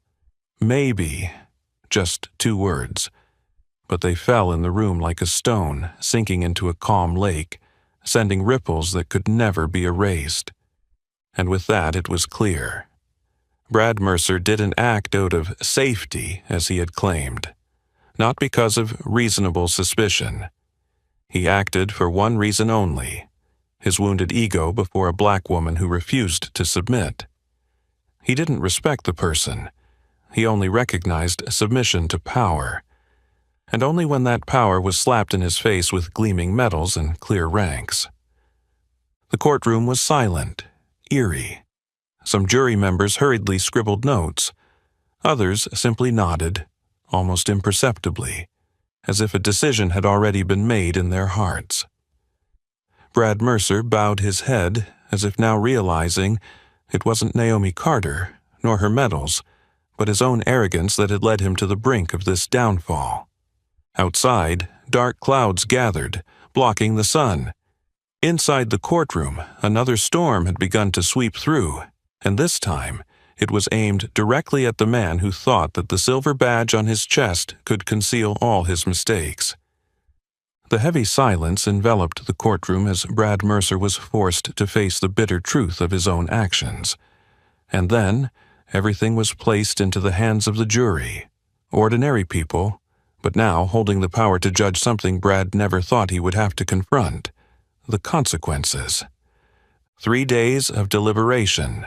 "Maybe." Just 2 words. But they fell in the room like a stone, sinking into a calm lake, sending ripples that could never be erased. And with that it was clear. Brad Mercer didn't act out of safety, as he had claimed. Not because of reasonable suspicion. He acted for one reason only, his wounded ego before a black woman who refused to submit. He didn't respect the person. He only recognized submission to power. And only when that power was slapped in his face with gleaming medals and clear ranks. The courtroom was silent, eerie. Some jury members hurriedly scribbled notes. Others simply nodded, almost imperceptibly, as if a decision had already been made in their hearts. Brad Mercer bowed his head, as if now realizing it wasn't Naomi Carter, nor her medals, but his own arrogance that had led him to the brink of this downfall. Outside, dark clouds gathered, blocking the sun. Inside the courtroom, another storm had begun to sweep through, and this time it was aimed directly at the man who thought that the silver badge on his chest could conceal all his mistakes. The heavy silence enveloped the courtroom as Brad Mercer was forced to face the bitter truth of his own actions. And then, everything was placed into the hands of the jury, ordinary people, but now holding the power to judge something Brad never thought he would have to confront, the consequences. 3 days of deliberation.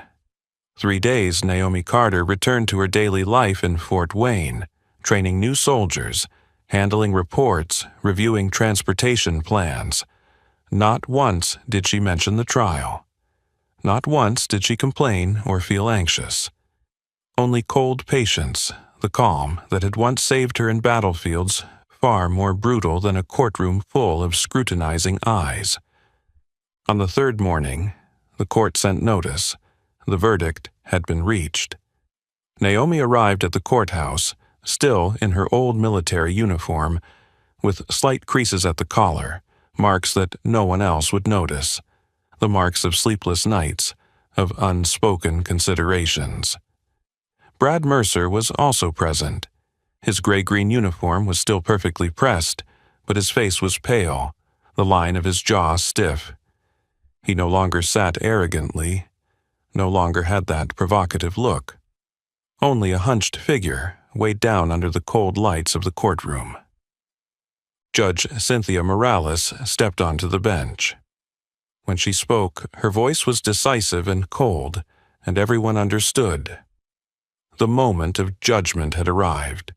3 days Naomi Carter returned to her daily life in Fort Wayne, training new soldiers, handling reports, reviewing transportation plans. Not once did she mention the trial. Not once did she complain or feel anxious. Only cold patience, the calm that had once saved her in battlefields far more brutal than a courtroom full of scrutinizing eyes. On the 3rd morning, the court sent notice. The verdict had been reached. Naomi arrived at the courthouse, still in her old military uniform, with slight creases at the collar, marks that no one else would notice, the marks of sleepless nights, of unspoken considerations. Brad Mercer was also present. His gray-green uniform was still perfectly pressed, but his face was pale, the line of his jaw stiff. He no longer sat arrogantly, no longer had that provocative look. Only a hunched figure weighed down under the cold lights of the courtroom. Judge Cynthia Morales stepped onto the bench. When she spoke, her voice was decisive and cold, and everyone understood. The moment of judgment had arrived.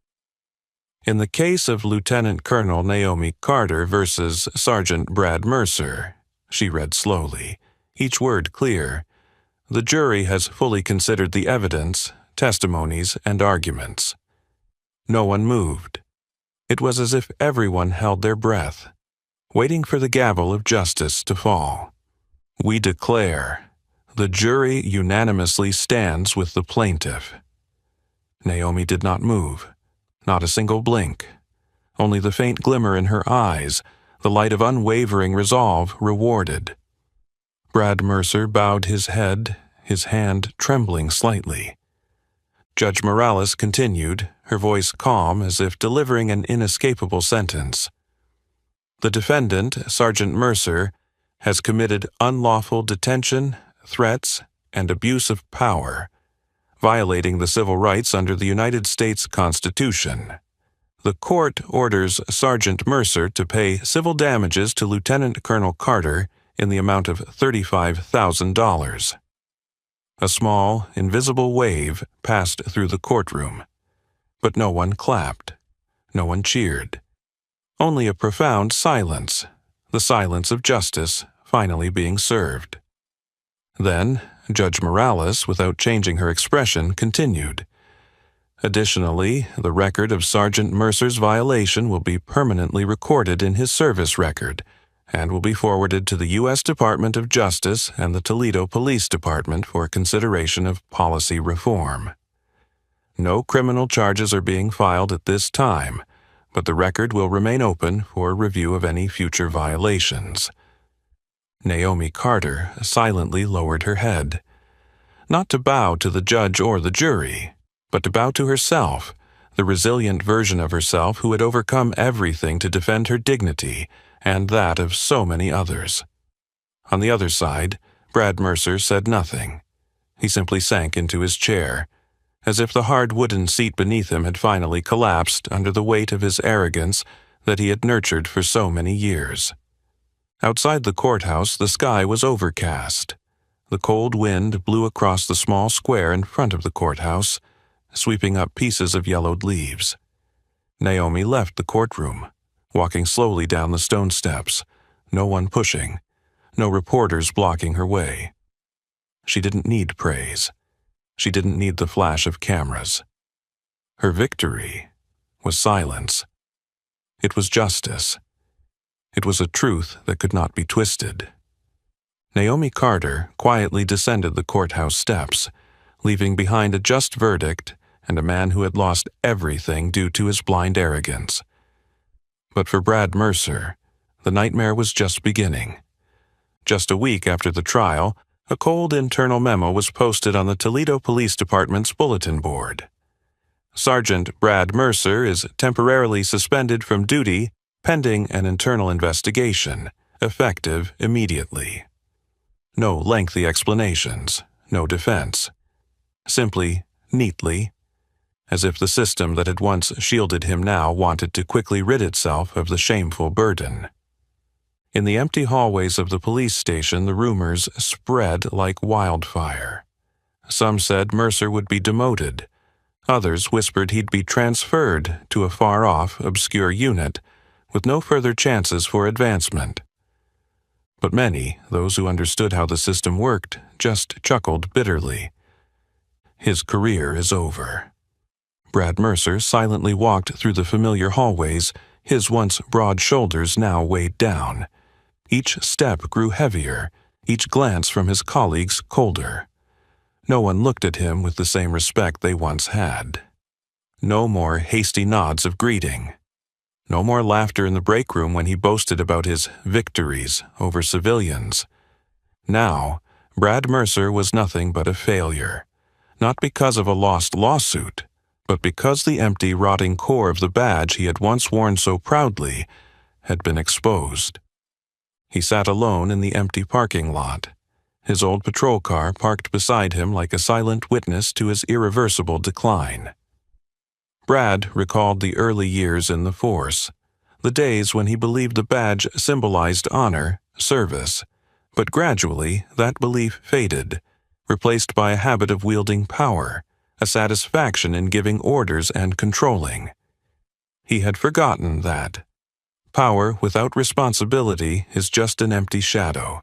In the case of Lieutenant Colonel Naomi Carter versus Sergeant Brad Mercer, she read slowly, each word clear, the jury has fully considered the evidence, testimonies, and arguments. No one moved. It was as if everyone held their breath, waiting for the gavel of justice to fall. We declare, The jury unanimously stands with the plaintiff. Naomi did not move, not a single blink. Only the faint glimmer in her eyes, the light of unwavering resolve, rewarded. Brad Mercer bowed his head, his hand trembling slightly. Judge Morales continued, her voice calm as if delivering an inescapable sentence. The defendant, Sergeant Mercer, has committed unlawful detention, threats, and abuse of power, violating the civil rights under the United States Constitution. The court orders Sergeant Mercer to pay civil damages to Lieutenant Colonel Carter in the amount of $35,000. A small, invisible wave passed through the courtroom, but no one clapped, no one cheered. Only a profound silence, the silence of justice finally being served. Then, Judge Morales, without changing her expression, continued. Additionally, the record of Sergeant Mercer's violation will be permanently recorded in his service record and will be forwarded to the U.S. Department of Justice and the Toledo Police Department for consideration of policy reform. No criminal charges are being filed at this time, but the record will remain open for review of any future violations. Naomi Carter silently lowered her head, not to bow to the judge or the jury, but to bow to herself, the resilient version of herself who had overcome everything to defend her dignity and that of so many others. On the other side, Brad Mercer said nothing. He simply sank into his chair, as if the hard wooden seat beneath him had finally collapsed under the weight of his arrogance that he had nurtured for so many years. Outside the courthouse, the sky was overcast. The cold wind blew across the small square in front of the courthouse, sweeping up pieces of yellowed leaves. Naomi left the courtroom, walking slowly down the stone steps, no one pushing, no reporters blocking her way. She didn't need praise. She didn't need the flash of cameras. Her victory was silence. It was justice. It was a truth that could not be twisted. Naomi Carter quietly descended the courthouse steps, leaving behind a just verdict and a man who had lost everything due to his blind arrogance. But for Brad Mercer, the nightmare was just beginning. Just a week after the trial, a cold internal memo was posted on the Toledo Police Department's bulletin board. Sergeant Brad Mercer is temporarily suspended from duty pending an internal investigation, effective immediately. No lengthy explanations, no defense. Simply, neatly, as if the system that had once shielded him now wanted to quickly rid itself of the shameful burden. In the empty hallways of the police station, the rumors spread like wildfire. Some said Mercer would be demoted. Others whispered he'd be transferred to a far-off, obscure unit with no further chances for advancement. But many, those who understood how the system worked, just chuckled bitterly. His career is over. Brad Mercer silently walked through the familiar hallways, his once broad shoulders now weighed down. Each step grew heavier, each glance from his colleagues colder. No one looked at him with the same respect they once had. No more hasty nods of greeting. No more laughter in the break room when he boasted about his victories over civilians. Now, Brad Mercer was nothing but a failure, not because of a lost lawsuit, but because the empty, rotting core of the badge he had once worn so proudly had been exposed. He sat alone in the empty parking lot, his old patrol car parked beside him like a silent witness to his irreversible decline. Brad recalled the early years in the force, the days when he believed the badge symbolized honor, service, but gradually that belief faded, replaced by a habit of wielding power, a satisfaction in giving orders and controlling. He had forgotten that power without responsibility is just an empty shadow.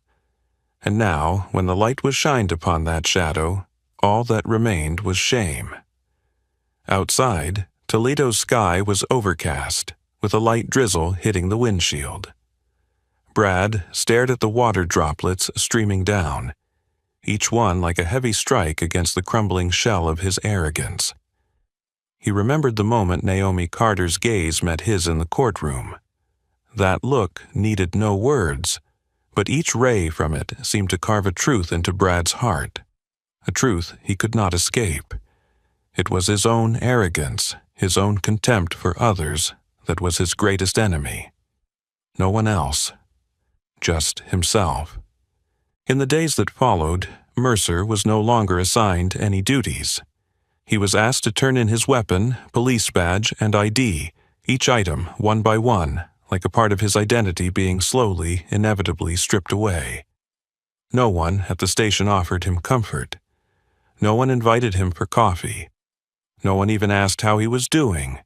And now, when the light was shined upon that shadow, all that remained was shame. Outside, Toledo's sky was overcast, with a light drizzle hitting the windshield. Brad stared at the water droplets streaming down. each one like a heavy strike against the crumbling shell of his arrogance. He remembered the moment Naomi Carter's gaze met his in the courtroom. That look needed no words, but each ray from it seemed to carve a truth into Brad's heart, a truth he could not escape. It was his own arrogance, his own contempt for others, that was his greatest enemy. No one else, just himself. In the days that followed, Mercer was no longer assigned any duties. He was asked to turn in his weapon, police badge, and ID, each item one by one, like a part of his identity being slowly, inevitably stripped away. No one at the station offered him comfort. No one invited him for coffee. No one even asked how he was doing.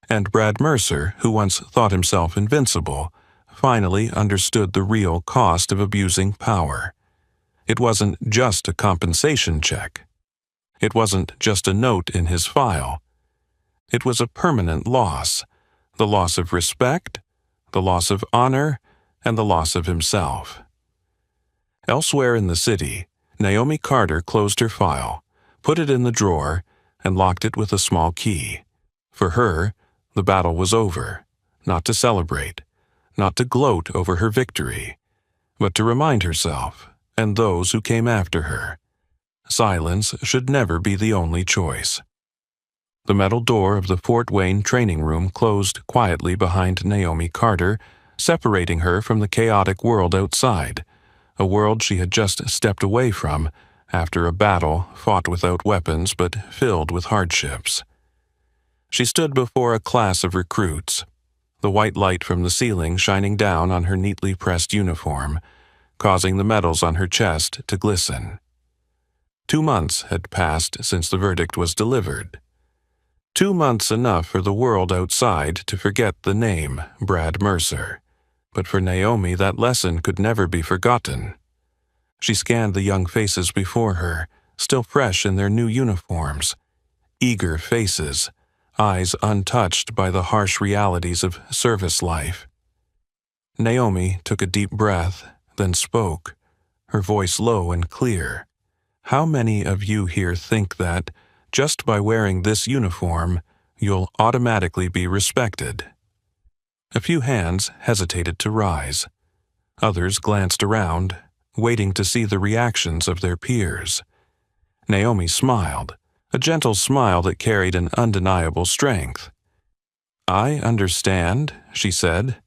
And Brad Mercer, who once thought himself invincible, finally understood the real cost of abusing power. It wasn't just a compensation check. It wasn't just a note in his file. It was a permanent loss, the loss of respect, the loss of honor, and the loss of himself. Elsewhere in the city, Naomi Carter closed her file, put it in the drawer, and locked it with a small key. For her, the battle was over, not to celebrate, not to gloat over her victory, but to remind herself, and those who came after her, silence should never be the only choice. The metal door of the Fort Wayne training room closed quietly behind Naomi Carter, separating her from the chaotic world outside, a world she had just stepped away from after a battle fought without weapons but filled with hardships. She stood before a class of recruits, the white light from the ceiling shining down on her neatly pressed uniform, causing the medals on her chest to glisten. 2 months had passed since the verdict was delivered. 2 months enough for the world outside to forget the name Brad Mercer, but for Naomi that lesson could never be forgotten. She scanned the young faces before her, still fresh in their new uniforms, eager faces, eyes untouched by the harsh realities of service life. Naomi took a deep breath, then spoke, her voice low and clear. How many of you here think that, just by wearing this uniform, you'll automatically be respected? A few hands hesitated to rise. Others glanced around, waiting to see the reactions of their peers. Naomi smiled, a gentle smile that carried an undeniable strength. "I understand," she said.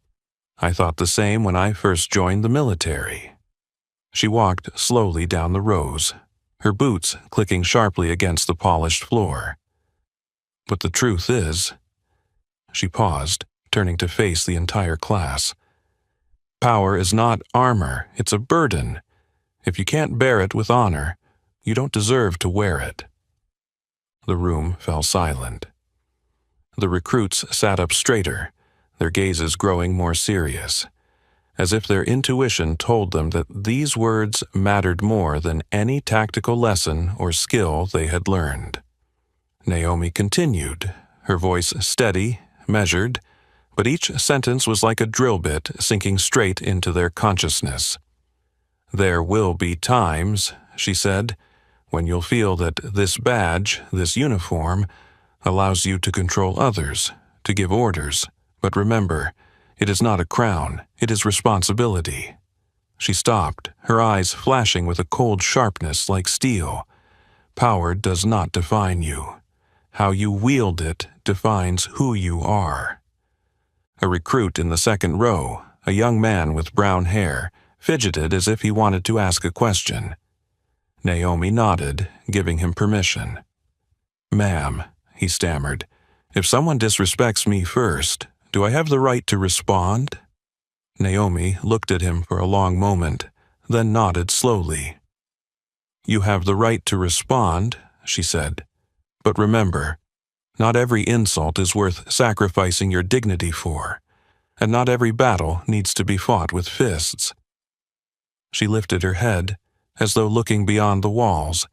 "I thought the same when I first joined the military." She walked slowly down the rows, her boots clicking sharply against the polished floor. "But the truth is," she paused, turning to face the entire class, "power is not armor, it's a burden. If you can't bear it with honor, you don't deserve to wear it." The room fell silent. The recruits sat up straighter, their gazes growing more serious, as if their intuition told them that these words mattered more than any tactical lesson or skill they had learned. Naomi continued, her voice steady, measured, but each sentence was like a drill bit sinking straight into their consciousness. "There will be times," she said, "when you'll feel that this badge, this uniform, allows you to control others, to give orders. But remember, it is not a crown, it is responsibility." She stopped, her eyes flashing with a cold sharpness like steel. "Power does not define you. How you wield it defines who you are." A recruit in the second row, a young man with brown hair, fidgeted as if he wanted to ask a question. Naomi nodded, giving him permission. "Ma'am," he stammered, "if someone disrespects me first, do I have the right to respond?" Naomi looked at him for a long moment, then nodded slowly. "You have the right to respond," she said. "But remember, not every insult is worth sacrificing your dignity for, and not every battle needs to be fought with fists." She lifted her head, as though looking beyond the walls,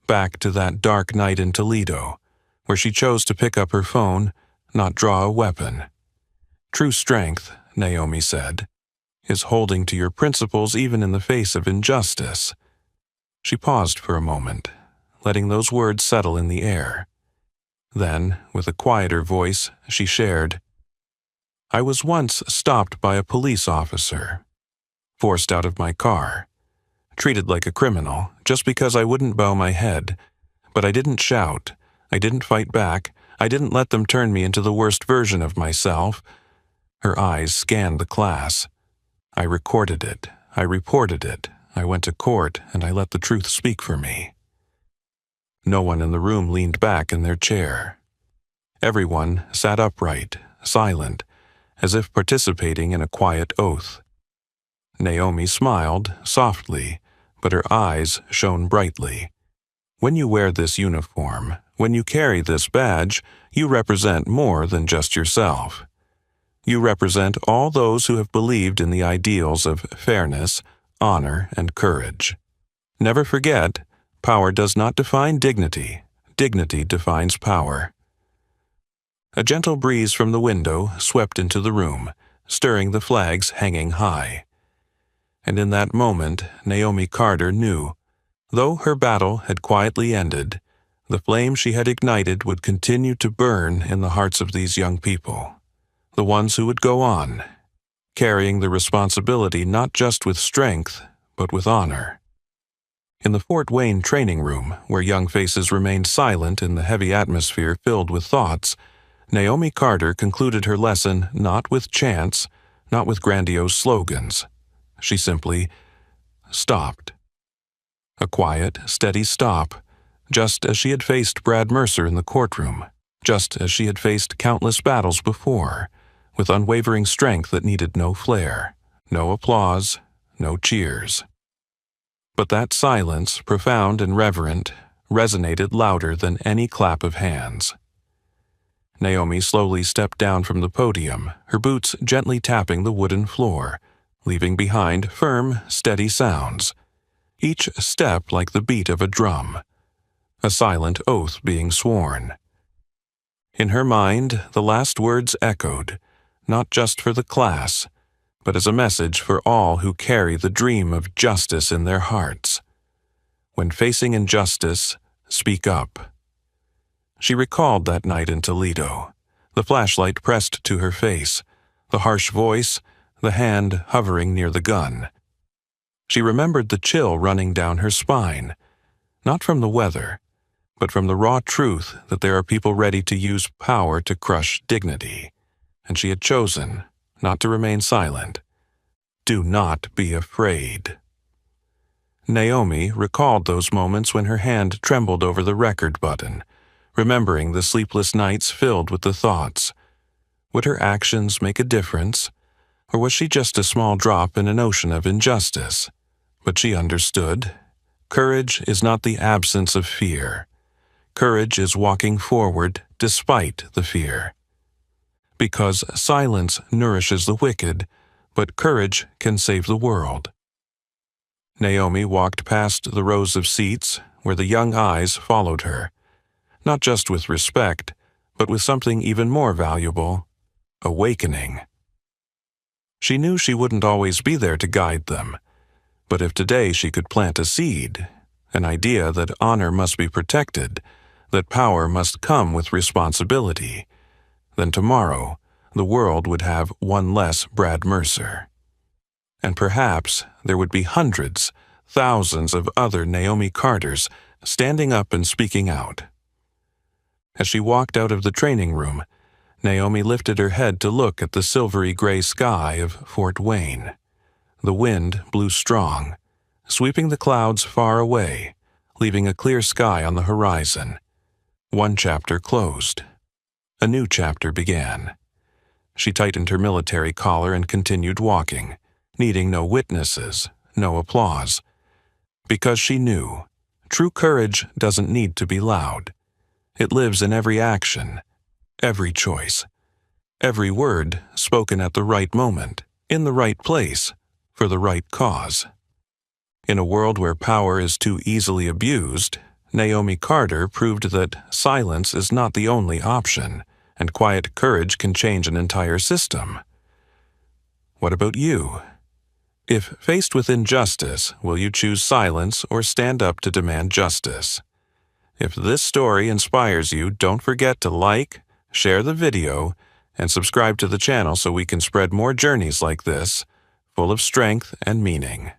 back to that dark night in Toledo, where she chose to pick up her phone, not draw a weapon. "True strength," Naomi said, "is holding to your principles even in the face of injustice." She paused for a moment, letting those words settle in the air. Then, with a quieter voice, she shared, "I was once stopped by a police officer, forced out of my car, treated like a criminal just because I wouldn't bow my head, but I didn't shout, I didn't fight back, I didn't let them turn me into the worst version of myself." Her eyes scanned the class. "I recorded it, I reported it, I went to court, and I let the truth speak for me." No one in the room leaned back in their chair. Everyone sat upright, silent, as if participating in a quiet oath. Naomi smiled softly, but her eyes shone brightly. "When you wear this uniform, when you carry this badge, you represent more than just yourself. You represent all those who have believed in the ideals of fairness, honor, and courage. Never forget, power does not define dignity. Dignity defines power." A gentle breeze from the window swept into the room, stirring the flags hanging high. And in that moment, Naomi Carter knew, though her battle had quietly ended, the flame she had ignited would continue to burn in the hearts of these young people, the ones who would go on, carrying the responsibility not just with strength, but with honor. In the Fort Wayne training room, where young faces remained silent in the heavy atmosphere filled with thoughts, Naomi Carter concluded her lesson not with chants, not with grandiose slogans. She simply stopped. A quiet, steady stop, just as she had faced Brad Mercer in the courtroom, just as she had faced countless battles before, with unwavering strength that needed no flair, no applause, no cheers. But that silence, profound and reverent, resonated louder than any clap of hands. Naomi slowly stepped down from the podium, her boots gently tapping the wooden floor, leaving behind firm, steady sounds, each step like the beat of a drum, a silent oath being sworn. In her mind, the last words echoed, not just for the class, but as a message for all who carry the dream of justice in their hearts. When facing injustice, speak up. She recalled that night in Toledo, the flashlight pressed to her face, the harsh voice, the hand hovering near the gun. She remembered the chill running down her spine, not from the weather, but from the raw truth that there are people ready to use power to crush dignity, and she had chosen not to remain silent. Do not be afraid. Naomi recalled those moments when her hand trembled over the record button, remembering the sleepless nights filled with the thoughts. Would her actions make a difference? Or was she just a small drop in an ocean of injustice? But she understood. Courage is not the absence of fear. Courage is walking forward despite the fear. Because silence nourishes the wicked, but courage can save the world. Naomi walked past the rows of seats where the young eyes followed her, not just with respect, but with something even more valuable, awakening. She knew she wouldn't always be there to guide them, but if today she could plant a seed, an idea that honor must be protected, that power must come with responsibility, then tomorrow the world would have one less Brad Mercer. And perhaps there would be hundreds, thousands of other Naomi Carters standing up and speaking out. As she walked out of the training room, Naomi lifted her head to look at the silvery gray sky of Fort Wayne. The wind blew strong, sweeping the clouds far away, leaving a clear sky on the horizon. One chapter closed. A new chapter began. She tightened her military collar and continued walking, needing no witnesses, no applause. Because she knew, true courage doesn't need to be loud. It lives in every action, every choice, every word spoken at the right moment, in the right place, for the right cause. In a world where power is too easily abused, Naomi Carter proved that silence is not the only option, and quiet courage can change an entire system. What about you? If faced with injustice, will you choose silence or stand up to demand justice? If this story inspires you, don't forget to like, share the video, and subscribe to the channel so we can spread more journeys like this, full of strength and meaning.